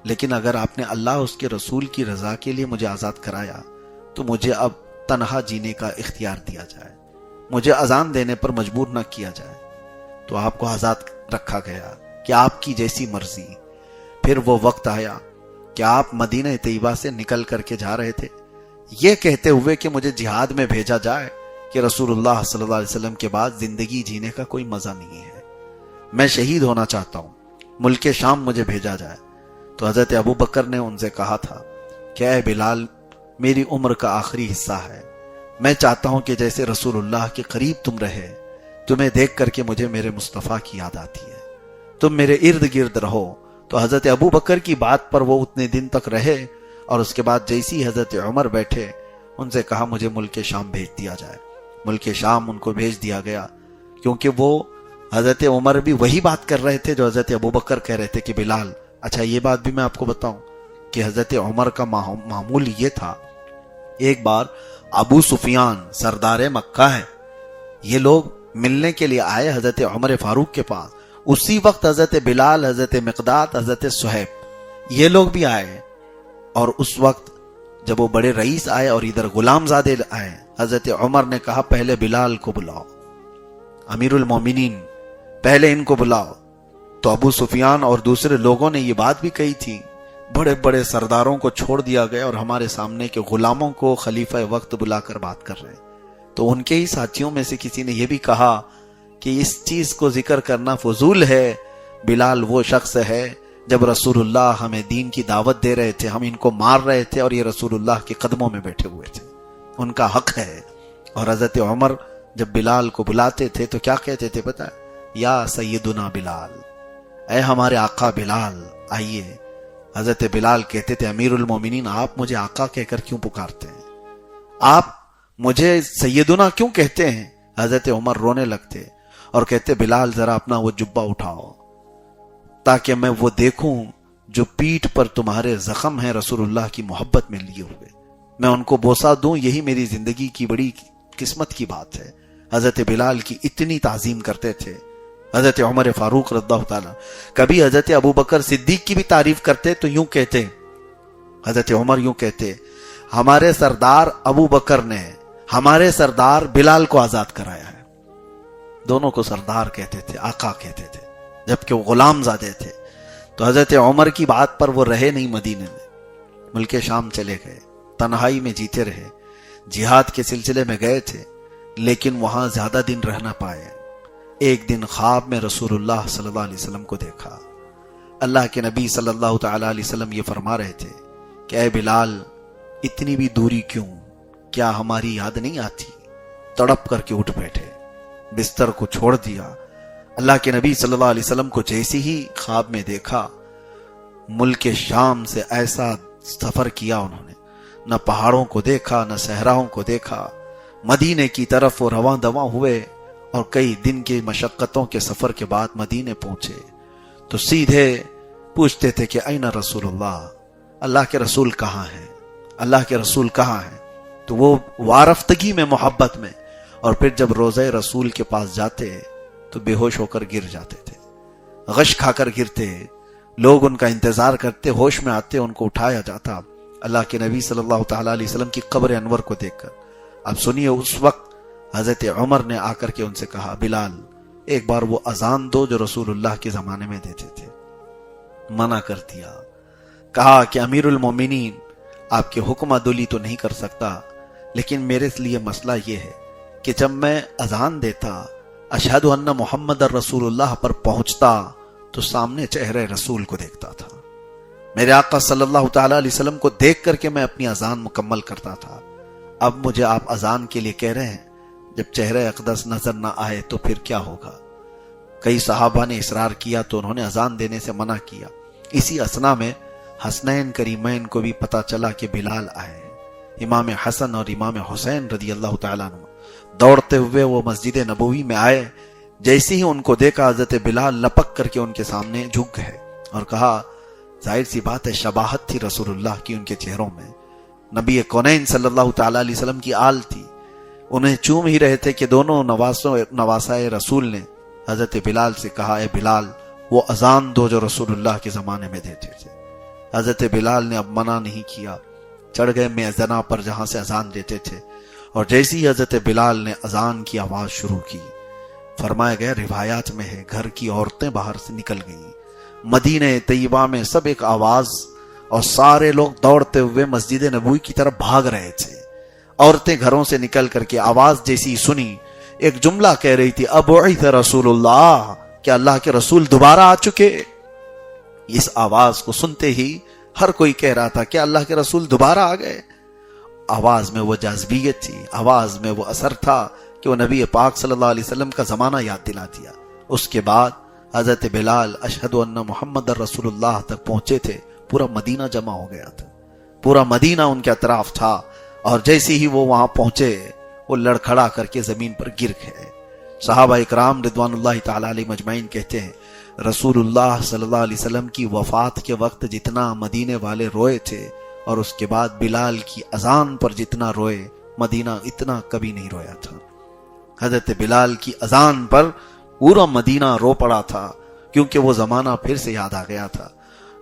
لیکن اگر آپ نے اللہ اس کے رسول کی رضا کے لیے مجھے آزاد کرایا تو مجھے اب تنہا جینے کا اختیار دیا جائے, مجھے اذان دینے پر مجبور نہ کیا جائے. تو آپ کو آزاد رکھا گیا کہ آپ کی جیسی مرضی. پھر وہ وقت آیا کہ آپ مدینہ طیبہ سے نکل کر کے جا رہے تھے, یہ کہتے ہوئے کہ مجھے جہاد میں بھیجا جائے کہ رسول اللہ صلی اللہ علیہ وسلم کے بعد زندگی جینے کا کوئی مزہ نہیں ہے, میں شہید ہونا چاہتا ہوں, ملک شام مجھے بھیجا جائے. تو حضرت ابو بکر نے ان سے کہا تھا کہ اے بلال, میری عمر کا آخری حصہ ہے, میں چاہتا ہوں کہ جیسے رسول اللہ کے قریب تم رہے, تمہیں دیکھ کر کے مجھے میرے مصطفیٰ کی یاد آتی ہے, تم میرے ارد گرد رہو. تو حضرت ابو بکر کی بات پر وہ اتنے دن تک رہے, اور اس کے بعد جیسی حضرت عمر بیٹھے ان سے کہا مجھے ملک شام بھیج دیا جائے. ملک شام ان کو بھیج دیا گیا, کیونکہ وہ حضرت عمر بھی وہی بات کر رہے تھے جو حضرت ابو بکر کہہ رہے تھے کہ بلال. اچھا یہ بات بھی میں آپ کو بتاؤں کہ حضرت عمر کا معمول یہ تھا, ایک بار ابو سفیان سردار مکہ ہے, یہ لوگ ملنے کے لیے آئے حضرت عمر فاروق کے پاس. اسی وقت حضرت بلال, حضرت مقداد, حضرت صہیب یہ لوگ بھی آئے, اور اس وقت جب وہ بڑے رئیس آئے اور ادھر غلام زادے آئے, حضرت عمر نے کہا پہلے بلال کو بلاؤ, امیر المومنین پہلے ان کو بلاؤ. تو ابو سفیان اور دوسرے لوگوں نے یہ بات بھی کہی تھی, بڑے بڑے سرداروں کو چھوڑ دیا گیا اور ہمارے سامنے کے غلاموں کو خلیفہ وقت بلا کر بات کر رہے. تو ان کے ہی ساتھیوں میں سے کسی نے یہ بھی کہا کہ اس چیز کو ذکر کرنا فضول ہے, بلال وہ شخص ہے جب رسول اللہ ہمیں دین کی دعوت دے رہے تھے, ہم ان کو مار رہے تھے اور یہ رسول اللہ کے قدموں میں بیٹھے ہوئے تھے, ان کا حق ہے. اور حضرت عمر جب بلال کو بلاتے تھے تو کیا کہتے تھے پتہ ہے, یا سیدنا بلال, اے ہمارے آقا بلال آئیے. حضرت بلال کہتے تھے امیر المومنین آپ مجھے آقا کہہ کر کیوں پکارتے ہیں, آپ مجھے سیدنا کیوں کہتے ہیں. حضرت عمر رونے لگتے اور کہتے بلال ذرا اپنا وہ جبہ اٹھاؤ تاکہ میں وہ دیکھوں جو پیٹھ پر تمہارے زخم ہیں رسول اللہ کی محبت میں لیے ہوئے, میں ان کو بوسہ دوں, یہی میری زندگی کی بڑی قسمت کی بات ہے. حضرت بلال کی اتنی تعظیم کرتے تھے. حضرت عمر فاروق رضی اللہ تعالیٰ کبھی حضرت ابو بکر صدیق کی بھی تعریف کرتے تو یوں کہتے, حضرت عمر یوں کہتے ہمارے سردار ابو بکر نے ہمارے سردار بلال کو آزاد کرایا ہے. دونوں کو سردار کہتے تھے, آقا کہتے تھے, جبکہ وہ غلام زادے تھے. تو حضرت عمر کی بات پر وہ رہے نہیں, مدینے میں ملک شام چلے گئے, تنہائی میں جیتے رہے. جہاد کے سلسلے میں گئے تھے لیکن وہاں زیادہ دن رہ نہ پائے. ایک دن خواب میں رسول اللہ صلی اللہ علیہ وسلم کو دیکھا. اللہ کے نبی صلی اللہ تعالی علیہ وسلم یہ فرما رہے تھے کہ اے بلال اتنی بھی دوری کیوں, کیا ہماری یاد نہیں آتی. تڑپ کر کے اٹھ بیٹھے, بستر کو چھوڑ دیا. اللہ کے نبی صلی اللہ علیہ وسلم کو جیسی ہی خواب میں دیکھا, ملک شام سے ایسا سفر کیا انہوں نے, نہ پہاڑوں کو دیکھا نہ صحراؤں کو دیکھا, مدینے کی طرف وہ رواں دواں ہوئے اور کئی دن کی مشقتوں کے سفر کے بعد مدینے پہنچے تو سیدھے پوچھتے تھے کہ این رسول اللہ, اللہ کے رسول کہاں ہیں, اللہ کے رسول کہاں ہیں. تو وہ وارفتگی میں, محبت میں, اور پھر جب روضہ رسول کے پاس جاتے تو بے ہوش ہو کر گر جاتے تھے, غش کھا کر گرتے. لوگ ان کا انتظار کرتے, ہوش میں آتے, ان کو اٹھایا جاتا, اللہ کے نبی صلی اللہ تعالی علیہ وسلم کی قبر انور کو دیکھ کر۔ اب سنیے، اس وقت حضرت عمر نے آ کر کے ان سے کہا، بلال ایک بار وہ اذان دو جو رسول اللہ کے زمانے میں دیتے تھے۔ منع کر دیا، کہا کہ امیر المومنین آپ کے حکم عدولی تو نہیں کر سکتا، لیکن میرے لیے مسئلہ یہ ہے کہ جب میں اذان دیتا اشہد ان محمد رسول اللہ پر پہنچتا تو سامنے چہرے رسول کو دیکھتا تھا، میرے آقا صلی اللہ تعالی علیہ وسلم کو دیکھ کر کے میں اپنی اذان مکمل کرتا تھا۔ اب مجھے آپ اذان کے لیے کہہ رہے ہیں، جب چہرہ اقدس نظر نہ آئے تو پھر کیا ہوگا؟ کئی صحابہ نے اصرار کیا تو انہوں نے اذان دینے سے منع کیا۔ اسی اثنا میں حسنین کریمین کو بھی پتا چلا کہ بلال آئے ہیں۔ امام حسن اور امام حسین رضی اللہ تعالیٰ عنہ دوڑتے ہوئے وہ مسجد نبوی میں آئے۔ جیسے ہی ان کو دیکھا حضرت بلال لپک کر کے ان کے سامنے جھک گئے اور کہا، ظاہر سی بات ہے شباہت تھی رسول اللہ کی ان کے چہروں میں، نبی کونین صلی اللہ تعالیٰ علیہ وسلم کی آل تھی۔ انہیں چوم ہی رہے تھے کہ دونوں نواسائے رسول نے حضرت بلال سے کہا، اے بلال وہ اذان دو جو رسول اللہ کے زمانے میں دیتے تھے۔ حضرت بلال نے اب منع نہیں کیا، چڑھ گئے میزنا پر جہاں سے اذان دیتے تھے، اور جیسی ہی حضرت بلال نے اذان کی آواز شروع کی، فرمایا گیا روایات میں ہے گھر کی عورتیں باہر سے نکل گئیں، مدینہ طیبہ میں سب ایک آواز، اور سارے لوگ دوڑتے ہوئے مسجد نبوی کی طرف بھاگ رہے تھے۔ عورتیں گھروں سے نکل کر کے آواز جیسی سنی، ایک جملہ کہہ رہی تھی، ابعث رسول اللہ، کہ اللہ کے رسول دوبارہ آ چکے۔ اس آواز کو سنتے ہی ہر کوئی کہہ رہا تھا کہ اللہ کے رسول دوبارہ آ گئے۔ آواز میں وہ جاذبیت تھی، آواز میں وہ اثر تھا کہ وہ نبی پاک صلی اللہ علیہ وسلم کا زمانہ یاد دلا دیا۔ اس کے بعد حضرت بلال اشہد ان محمد رسول اللہ تک پہنچے تھے، پورا مدینہ جمع ہو گیا تھا، پورا مدینہ ان کے اطراف تھا، اور جیسے ہی وہ وہاں پہنچے وہ لڑکھڑا کر کے زمین پر گر گئے۔ صحابہ اکرام رضوان اللہ تعالی علیہ مجمعین کہتے ہیں، رسول اللہ صلی اللہ علیہ وسلم کی وفات کے وقت جتنا مدینے والے روئے تھے، اور اس کے بعد بلال کی اذان پر جتنا روئے، مدینہ اتنا کبھی نہیں رویا تھا۔ حضرت بلال کی اذان پر پورا مدینہ رو پڑا تھا، کیونکہ وہ زمانہ پھر سے یاد آ گیا تھا،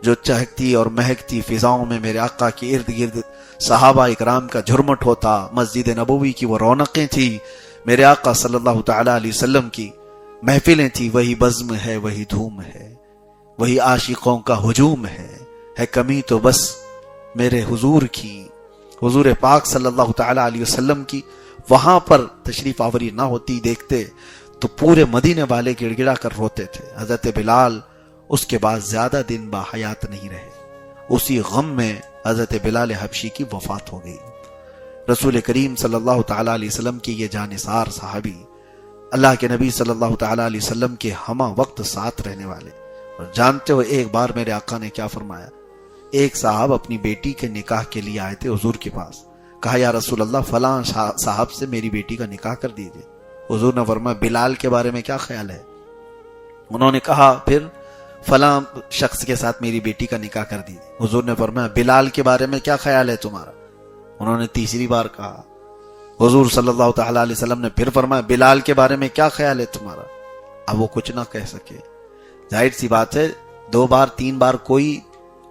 جو چہکتی اور مہکتی فضاؤں میں میرے آقا کے ارد گرد صحابہ اکرام کا جھرمٹ ہوتا، مسجد نبوی کی وہ رونقیں تھی، میرے آقا صلی اللہ تعالی علیہ وسلم کی محفلیں تھی، وہی بزم ہے، وہی دھوم ہے، وہی عاشقوں کا ہجوم ہے کمی تو بس میرے حضور کی، حضور پاک صلی اللہ تعالی علیہ وسلم کی وہاں پر تشریف آوری نہ ہوتی، دیکھتے تو پورے مدینے والے گڑ گڑا کر روتے تھے۔ حضرت بلال اس کے بعد زیادہ دن باحیات نہیں رہے، اسی غم میں حضرت بلال حبشی کی وفات ہو گئی۔ رسول کریم صلی اللہ تعالی علیہ وسلم کے یہ جانثار صحابی، اللہ کے نبی صلی اللہ تعالی علیہ وسلم کے ہمہ وقت ساتھ رہنے والے، اور جانتے ہو ایک بار میرے آقا نے کیا فرمایا؟ ایک صاحب اپنی بیٹی کے نکاح کے لیے آئے تھے حضور کے پاس، کہا یا رسول اللہ فلاں صاحب سے میری بیٹی کا نکاح کر دیجئے۔ حضور نے فرمایا بلال کے بارے میں کیا خیال ہے؟ انہوں نے کہا پھر فلاں شخص کے ساتھ میری بیٹی کا نکاح کر دیجئے۔ حضور نے فرمایا بلال کے بارے میں کیا خیال ہے تمہارا؟ انہوں نے تیسری بار کہا۔ حضور صلی اللہ تعالی علیہ وسلم نے پھر فرمایا بلال کے بارے میں کیا خیال ہے تمہارا؟ اب وہ کچھ نہ کہہ سکے۔ ظاہر سی بات ہے، 2 بار 3 بار کوئی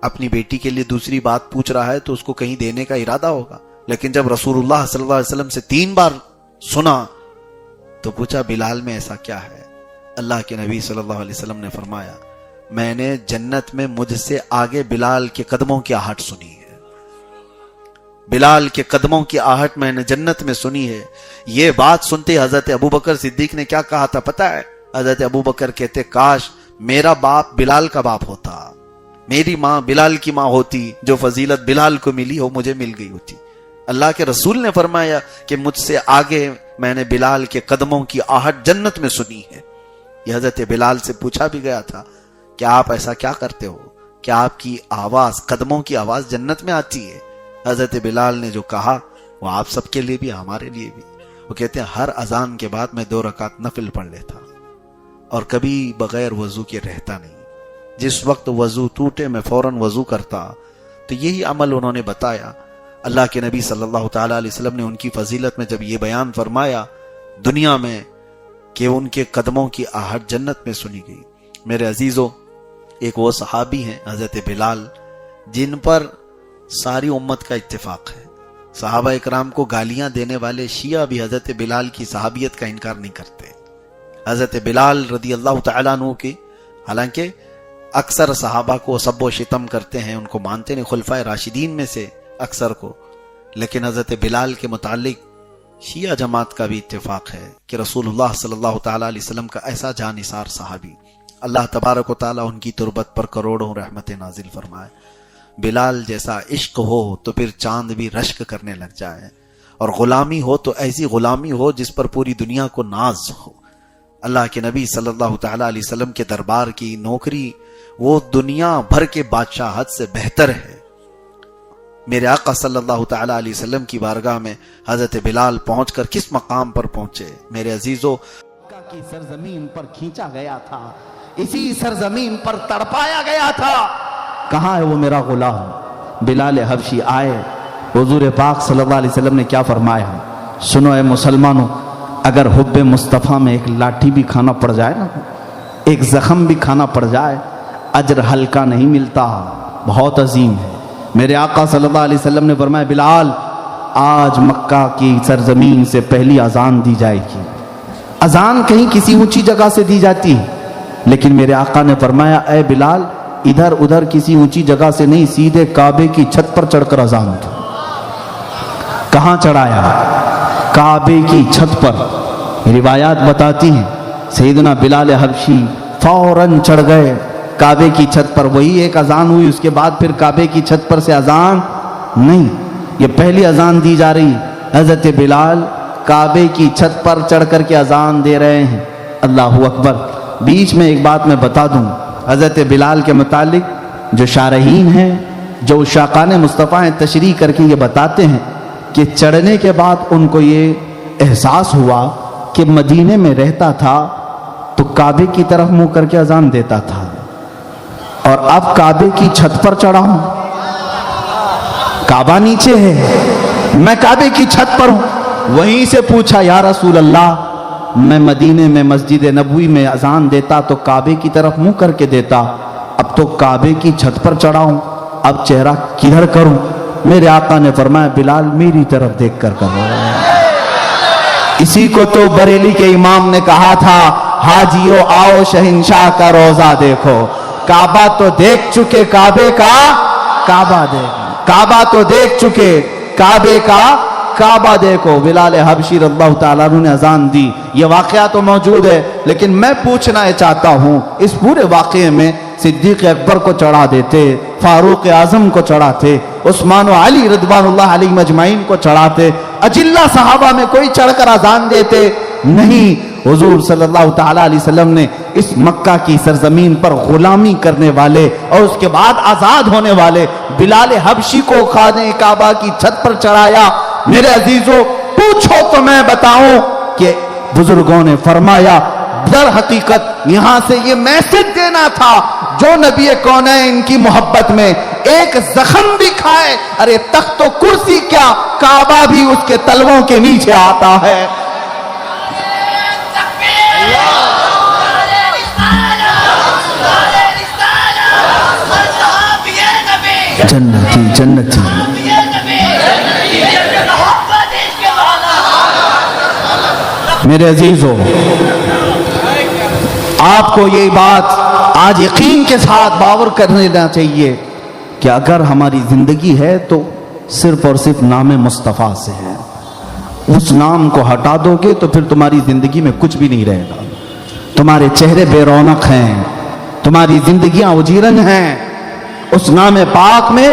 اپنی بیٹی کے لیے دوسری بات پوچھ رہا ہے تو اس کو کہیں دینے کا ارادہ ہوگا، لیکن جب رسول اللہ صلی اللہ علیہ وسلم سے 3 بار سنا تو پوچھا بلال میں ایسا کیا ہے؟ اللہ کے نبی صلی اللہ علیہ وسلم نے فرمایا میں نے جنت میں مجھ سے آگے بلال کے قدموں کی آہٹ سنی ہے، بلال کے قدموں کی آہٹ میں نے جنت میں سنی ہے۔ یہ بات سنتے حضرت ابوبکر صدیق نے کیا کہا تھا پتہ ہے؟ حضرت ابوبکر کہتے کاش میرا باپ بلال کا باپ ہوتا، میری ماں بلال کی ماں ہوتی، جو فضیلت بلال کو ملی ہو مجھے مل گئی ہوتی۔ اللہ کے رسول نے فرمایا کہ مجھ سے آگے میں نے بلال کے قدموں کی آہٹ جنت میں سنی ہے۔ یہ حضرت بلال سے پوچھا بھی گیا تھا کہ آپ ایسا کیا کرتے ہو کہ آپ کی آواز، قدموں کی آواز جنت میں آتی ہے؟ حضرت بلال نے جو کہا وہ آپ سب کے لیے بھی ہمارے لیے بھی۔ وہ کہتے ہیں ہر اذان کے بعد میں 2 رکعت نفل پڑھ لیتا اور کبھی بغیر وضو کے رہتا نہیں، جس وقت وضو ٹوٹے میں فوراً وضو کرتا۔ تو یہی عمل انہوں نے بتایا۔ اللہ کے نبی صلی اللہ تعالی علیہ وسلم نے ان کی فضیلت میں جب یہ بیان فرمایا دنیا میں کہ ان کے قدموں کی آہٹ جنت میں سنی گئی۔ میرے عزیزو، ایک وہ صحابی ہیں حضرت بلال جن پر ساری امت کا اتفاق ہے. صحابہ اکرام کو گالیاں دینے والے شیعہ بھی حضرت بلال کی صحابیت کا انکار نہیں کرتے. حضرت بلال رضی اللہ تعالیٰ عنہ کی حالانکہ اکثر صحابہ کو سب و شتم کرتے ہیں، ان کو مانتے نہیں، خلفائے راشدین میں سے اکثر کو، لیکن حضرت بلال کے متعلق شیعہ جماعت کا بھی اتفاق ہے کہ رسول اللہ صلی اللہ تعالیٰ علیہ وسلم کا ایسا جانثار صحابی، اللہ تبارک و تعالیٰ ان کی تربت پر کروڑوں رحمت نازل فرمائے. بلال جیسا عشق ہو تو پھر چاند بھی رشک کرنے لگ جائے، اور غلامی ہو تو ایسی غلامی ہو جس پر پوری دنیا کو ناز ہو. اللہ کے نبی صلی اللہ تعالیٰ علیہ وسلم کے دربار کی نوکری وہ دنیا بھر کے بادشاہت سے بہتر ہے. میرے آقا صلی اللہ تعالیٰ علیہ وسلم کی بارگاہ میں حضرت بلال پہنچ کر کس مقام پر پہنچے. میرے عزیزو، مکہ کی سرزمین پر کھینچا گیا تھا، اسی سرزمین پر تڑپایا گیا تھا. کہاں ہے وہ میرا غلام بلال حبشی؟ آئے. حضور پاک صلی اللہ علیہ وسلم نے کیا فرمایا؟ سنو اے مسلمانوں، اگر حب مصطفیٰ میں ایک لاٹھی بھی کھانا پڑ جائے نا، ایک زخم بھی کھانا پڑ جائے، اجر ہلکا نہیں ملتا، بہت عظیم ہے. میرے آقا صلی اللہ علیہ وسلم نے فرمایا بلال، آج مکہ کی سرزمین سے پہلی اذان دی جائے گی. اذان کہیں کسی اونچی جگہ سے دی جاتی ہے، لیکن میرے آقا نے فرمایا اے بلال، ادھر ادھر کسی اونچی جگہ سے نہیں، سیدھے کعبے کی چھت پر چڑھ کر اذان دو. کہاں چڑھایا؟ کعبے کی چھت پر. روایات بتاتی ہیں سیدنا بلال حبشی فوراً چڑھ گئے کعبے کی چھت پر. وہی ایک اذان ہوئی، اس کے بعد پھر کعبے کی چھت پر سے اذان نہیں، یہ پہلی اذان دی جا رہی. حضرت بلال کعبے کی چھت پر چڑھ کر کے اذان دے رہے ہیں. اللہ اکبر. بیچ میں ایک بات میں بتا دوں حضرت بلال کے متعلق، جو شارحین ہیں، جو عشاقان مصطفیٰ ہیں، تشریح کر کے یہ بتاتے ہیں کہ چڑھنے کے بعد ان کو یہ احساس ہوا کہ مدینے میں رہتا تھا تو کعبے کی طرف منہ کر کے اذان دیتا تھا، اور اب کعبے کی چھت پر چڑھا ہوں، کعبہ نیچے ہے، میں کعبے کی چھت پر ہوں. وہیں سے پوچھا یا رسول اللہ، میں مدینے میں مسجد نبوی میں اذان دیتا تو کعبے کی طرف منہ کر کے دیتا، اب تو کعبے کی چھت پر چڑھا ہوں، اب چہرہ کدھر کروں؟ میرے آقا نے فرمایا بلال میری طرف دیکھ کر کرو. اسی کو تو بریلی کے امام نے کہا تھا، حاجیو آؤ شہنشاہ کا روزہ دیکھو. کعبہ تو دیکھ چکے، کعبے کا کعبہ دیکھو. کعبہ تو دیکھ چکے، کعبے کا کعبہ دیکھو. بلال حبشی رضی اللہ تعالیٰ عنہ نے اذان دی. یہ واقعہ تو موجود ہے، لیکن میں پوچھنا چاہتا ہوں اس پورے واقعے میں صدیق اکبر کو چڑھا دیتے، فاروق اعظم کو چڑھاتے، عثمان و علی رضوان اللہ علیہ مجمعین کو چڑھاتے، اجلہ صحابہ میں کوئی چڑھ کر اذان دیتے نہیں. حضور صلی اللہ تعالیٰ علیہ وسلم نے اس مکہ کی سرزمین پر غلامی کرنے والے اور اس کے بعد آزاد ہونے والے بلال حبشی کو خانہ کعبہ کی چھت پر چڑھایا. میرے عزیزو، پوچھو تو میں بتاؤں کہ بزرگوں نے فرمایا در حقیقت یہاں سے یہ میسج دینا تھا، جو نبی کونین کی محبت میں ایک زخم بھی کھائے، ارے تخت و کرسی کیا، کعبہ بھی اس کے تلووں کے نیچے آتا ہے. جنتی جنتی. میرے عزیزو، آپ کو یہ بات آج یقین کے ساتھ باور کر لینا چاہیے کہ اگر ہماری زندگی ہے تو صرف اور صرف نام مصطفیٰ سے ہے. اس نام کو ہٹا دو گے تو پھر تمہاری زندگی میں کچھ بھی نہیں رہے گا. تمہارے چہرے بے رونق ہیں، تمہاری زندگیاں اجیرن ہیں. اس نام پاک میں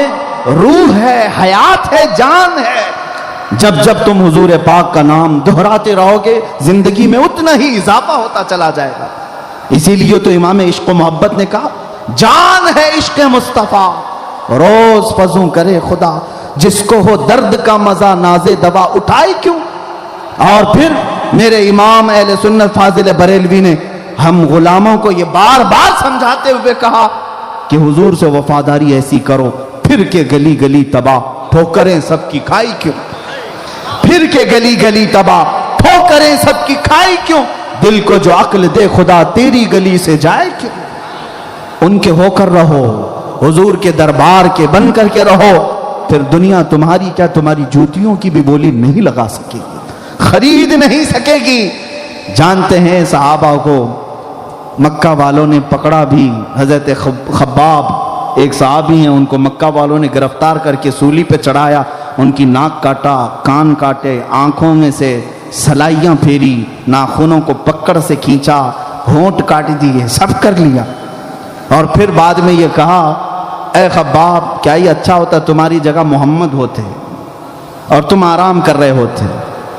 روح ہے، حیات ہے، جان ہے. جب جب تم حضور پاک کا نام دہراتے رہو گے، زندگی میں اتنا ہی اضافہ ہوتا چلا جائے گا. اسی لیے تو امام عشق و محبت نے کہا جان ہے عشق مصطفیٰ، روز فضوں کرے خدا، جس کو ہو درد کا مزہ ناز دوا اٹھائے کیوں. اور پھر میرے امام اہل سنت فاضل بریلوی نے ہم غلاموں کو یہ بار بار سمجھاتے ہوئے کہا کہ حضور سے وفاداری ایسی کرو، پھر کے گلی گلی تباہ، ٹھوکریں سب کی کھائی کیوں. پھر کے گلی گلی تباہ، ٹھوکریں سب کی کھائی کیوں. دل کو جو عقل دے خدا، تیری گلی سے جائے کیوں. ان کے ہو کر رہو، حضور کے دربار کے بن کر کے رہو، پھر دنیا تمہاری کیا تمہاری جوتیوں کی بھی بولی نہیں لگا سکے گی، خرید نہیں سکے گی۔ جانتے ہیں صحابہ کو مکہ والوں نے پکڑا بھی، حضرت خباب ایک صحابی ہیں، ان کو مکہ والوں نے گرفتار کر کے سولی پہ چڑھایا، ان کی ناک کاٹا، کان کاٹے، آنکھوں میں سے سلائیاں پھیری، ناخنوں کو پکڑ سے کھینچا، ہونٹ کاٹ دیے، سب کر لیا۔ اور پھر بعد میں یہ کہا اے خباب کیا یہ اچھا ہوتا تمہاری جگہ محمد ہوتے اور تم آرام کر رہے ہوتے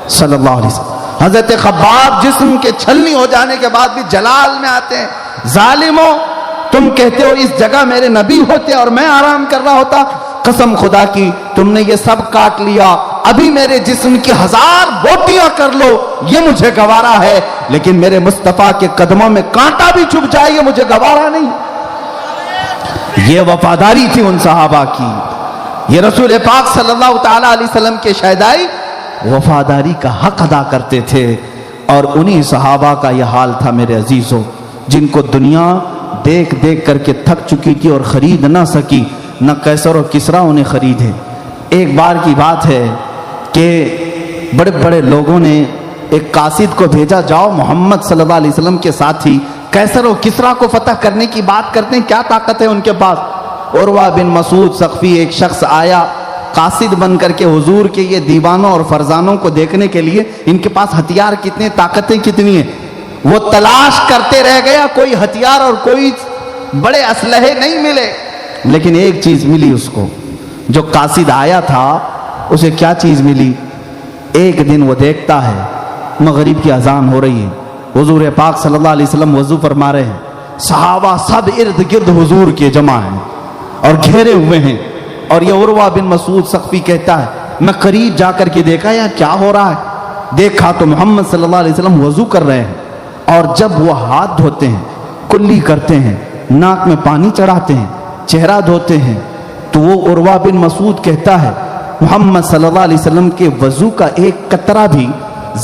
صلی اللہ علیہ وسلم۔ حضرت خباب جسم کے چھلنی ہو جانے کے بعد بھی جلال میں آتے ہیں، ظالموں تم کہتے ہو اس جگہ میرے نبی ہوتے اور میں آرام کر رہا ہوتا، قسم خدا کی تم نے یہ سب کاٹ لیا، ابھی میرے جسم کی 1000 بوٹیاں کر لو یہ مجھے گوارا ہے، لیکن میرے مصطفیٰ کے قدموں میں کانٹا بھی چھپ جائے یہ مجھے گوارا نہیں۔ یہ وفاداری تھی ان صحابہ کی، یہ رسول پاک صلی اللہ تعالی علیہ وسلم کے شہدائی وفاداری کا حق ادا کرتے تھے، اور انہی صحابہ کا یہ حال تھا میرے عزیزوں، جن کو دنیا دیکھ دیکھ کر کے تھک چکی تھی اور خرید نہ سکی، نہ قیصر و کسریٰ انہیں خریدے۔ ایک بار کی بات ہے کہ بڑے بڑے لوگوں نے ایک قاصد کو بھیجا، جاؤ محمد صلی اللہ علیہ وسلم کے ساتھی قیصر و کسریٰ کو فتح کرنے کی بات کرتے ہیں، کیا طاقت ہے ان کے پاس۔ عروہ بن مسعود ثقفی ایک شخص آیا قاصد بن کر کے حضور کے یہ دیوانوں اور فرزانوں کو دیکھنے کے لیے، ان کے پاس ہتھیار کتنے، طاقتیں کتنی ہیں۔ وہ تلاش کرتے رہ گیا، کوئی ہتھیار اور کوئی بڑے اسلحے نہیں ملے، لیکن ایک چیز ملی اس کو، جو قاصد آیا تھا اسے کیا چیز ملی؟ ایک دن وہ دیکھتا ہے مغرب کی اذان ہو رہی ہے، حضور پاک صلی اللہ علیہ وسلم وضو فرما رہے ہیں، صحابہ سب ارد گرد حضور کے جمع ہیں اور گھیرے ہوئے ہیں، اور یہ عروہ بن مسعود ثقفی کہتا ہے میں قریب جا کر کے دیکھا یا کیا ہو رہا ہے، دیکھا تو محمد صلی اللہ علیہ وسلم وضو کر رہے ہیں، اور جب وہ ہاتھ دھوتے ہیں، کلی کرتے ہیں، ناک میں پانی چڑھاتے ہیں، چہرہ دھوتے ہیں، تو وہ عروہ بن مسعود کہتا ہے محمد صلی اللہ علیہ وسلم کے وضو کا ایک قطرہ بھی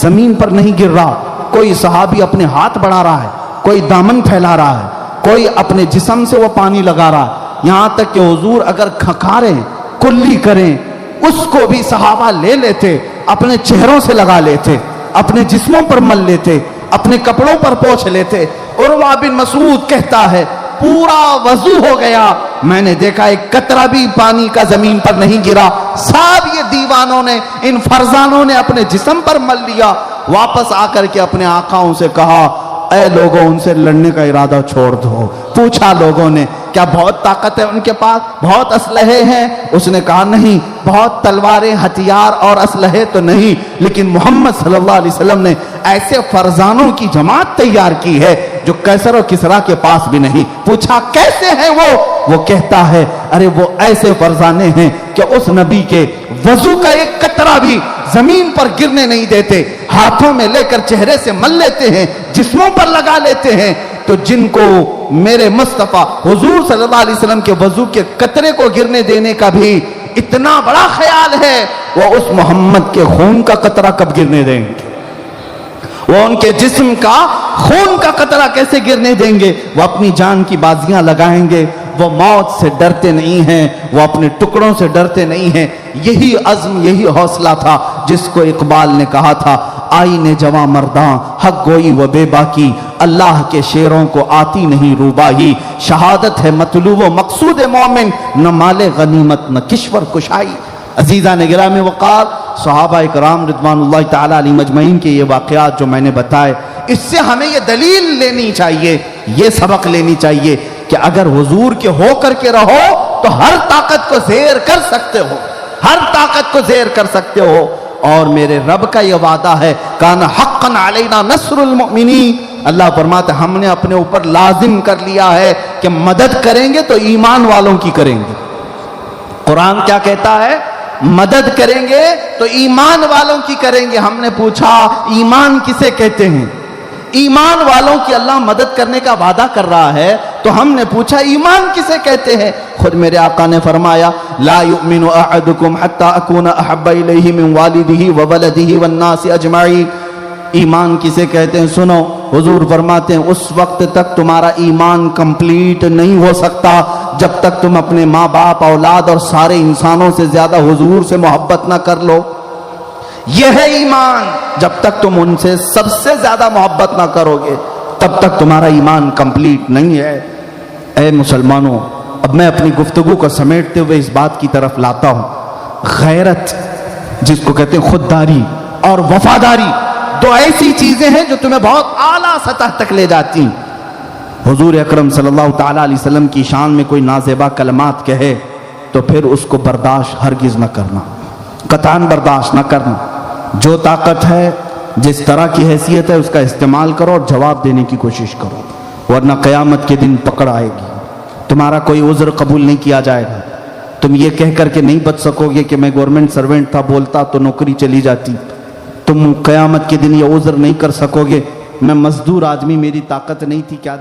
زمین پر نہیں گر رہا، کوئی صحابی اپنے ہاتھ بڑھا رہا ہے، کوئی دامن پھیلا رہا ہے، کوئی اپنے جسم سے وہ پانی لگا رہا ہے، یہاں تک کہ حضور اگر کھکاریں کلی کریں اس کو بھی صحابہ لے لیتے، اپنے چہروں سے لگا لیتے، اپنے جسموں پر مل لیتے، اپنے کپڑوں پر پوچھ لیتے۔ عروہ بن مسعود کہتا ہے پورا وضو ہو گیا، میں نے دیکھا ایک قطرہ بھی پانی کا زمین پر نہیں گرا، سب یہ دیوانوں نے ان فرزانوں نے اپنے جسم پر مل لیا۔ واپس آ کر کے اپنے آقاؤں سے کہا اے لوگوں ان سے لڑنے کا ارادہ چھوڑ دو۔ پوچھا لوگوں نے کیا بہت طاقت ہے ان کے پاس، بہت اسلحے ہیں؟ اس نے کہا نہیں، بہت تلواریں، ہتھیار اور اسلحے تو نہیں، لیکن محمد صلی اللہ علیہ وسلم نے ایسے فرزانوں کی جماعت تیار کی ہے جو قیصر و کسریٰ کے پاس بھی نہیں۔ پوچھا کیسے ہیں وہ کہتا ہے ارے وہ ایسے فرزانے ہیں کہ اس نبی کے وضو کا ایک قطرہ بھی زمین پر گرنے نہیں دیتے، ہاتھوں میں لے کر چہرے سے مل لیتے ہیں، جسموں پر لگا لیتے ہیں۔ تو جن کو میرے مصطفیٰ حضور صلی اللہ علیہ وسلم کے وضو کے قطرے کو گرنے دینے کا بھی اتنا بڑا خیال ہے، وہ اس محمد کے خون کا قطرہ کب گرنے دیں گے؟ وہ ان کے جسم کا خون کا قطرہ کیسے گرنے دیں گے؟ وہ اپنی جان کی بازیاں لگائیں گے، وہ موت سے ڈرتے نہیں ہیں، وہ اپنے ٹکڑوں سے ڈرتے نہیں ہیں۔ یہی عزم، یہی حوصلہ تھا جس کو اقبال نے کہا تھا آئینے جواں مرداں حق گوئی و بے باکی، اللہ کے شیروں کو آتی نہیں روباہی، شہادت ہے مطلوب و مقصود مومن، نہ مال غنیمت نہ کشور کشائی۔ عزیزان گرامی وقار، صحابہ اکرام رضوان اللہ تعالی علیہ مجمعین کے یہ واقعات جو میں نے بتائے، اس سے ہمیں یہ دلیل لینی چاہیے، یہ سبق لینی چاہیے کہ اگر حضور کے ہو کر کے رہو تو ہر طاقت کو زیر کر سکتے ہو، ہر طاقت کو زیر کر سکتے ہو۔ اور میرے رب کا یہ وعدہ ہے کان حقا علینا نصر المؤمنین، اللہ فرماتا ہے ہم نے اپنے اوپر لازم کر لیا ہے کہ مدد کریں گے تو ایمان والوں کی کریں گے۔ قرآن کیا کہتا ہے؟ مدد کریں گے تو ایمان والوں کی کریں گے۔ ہم نے پوچھا ایمان کسے کہتے ہیں؟ ایمان والوں کی اللہ مدد کرنے کا وعدہ کر رہا ہے، تو ہم نے پوچھا ایمان کسے کہتے ہیں؟ خود میرے آقا نے فرمایا لا یؤمن احدکم حتی اکون احب الیہ من والدہ وولدہ والناس اجمعین۔ ایمان کسے کہتے ہیں؟ سنو، حضور فرماتے ہیں اس وقت تک تمہارا ایمان کمپلیٹ نہیں ہو سکتا جب تک تم اپنے ماں باپ اولاد اور سارے انسانوں سے زیادہ حضور سے محبت نہ کر لو. یہ ہے ایمان. جب تک تم ان سے سب سے زیادہ محبت نہ کرو گے تب تک تمہارا ایمان کمپلیٹ نہیں ہے. اے مسلمانوں، اب میں اپنی گفتگو کو سمیٹتے ہوئے اس بات کی طرف لاتا ہوں. غیرت جس کو کہتے ہیں خودداری اور وفاداری، دو ایسی چیزیں ہیں جو تمہیں بہت اعلیٰ سطح تک لے جاتی ہیں. حضور اکرم صلی اللہ تعالیٰ علیہ وسلم کی شان میں کوئی نازیبا کلمات کہے تو پھر اس کو برداشت ہرگز نہ کرنا، قطعاً برداشت نہ کرنا. جو طاقت ہے، جس طرح کی حیثیت ہے، اس کا استعمال کرو اور جواب دینے کی کوشش کرو، ورنہ قیامت کے دن پکڑ آئے گی. تمہارا کوئی عذر قبول نہیں کیا جائے گا. تم یہ کہہ کر کے نہیں بچ سکو گے کہ میں گورنمنٹ سرونٹ تھا، بولتا تو نوکری چلی جاتی. تم قیامت کے دن یہ عذر نہیں کر سکو گے میں مزدور آدمی، میری طاقت نہیں تھی. کیا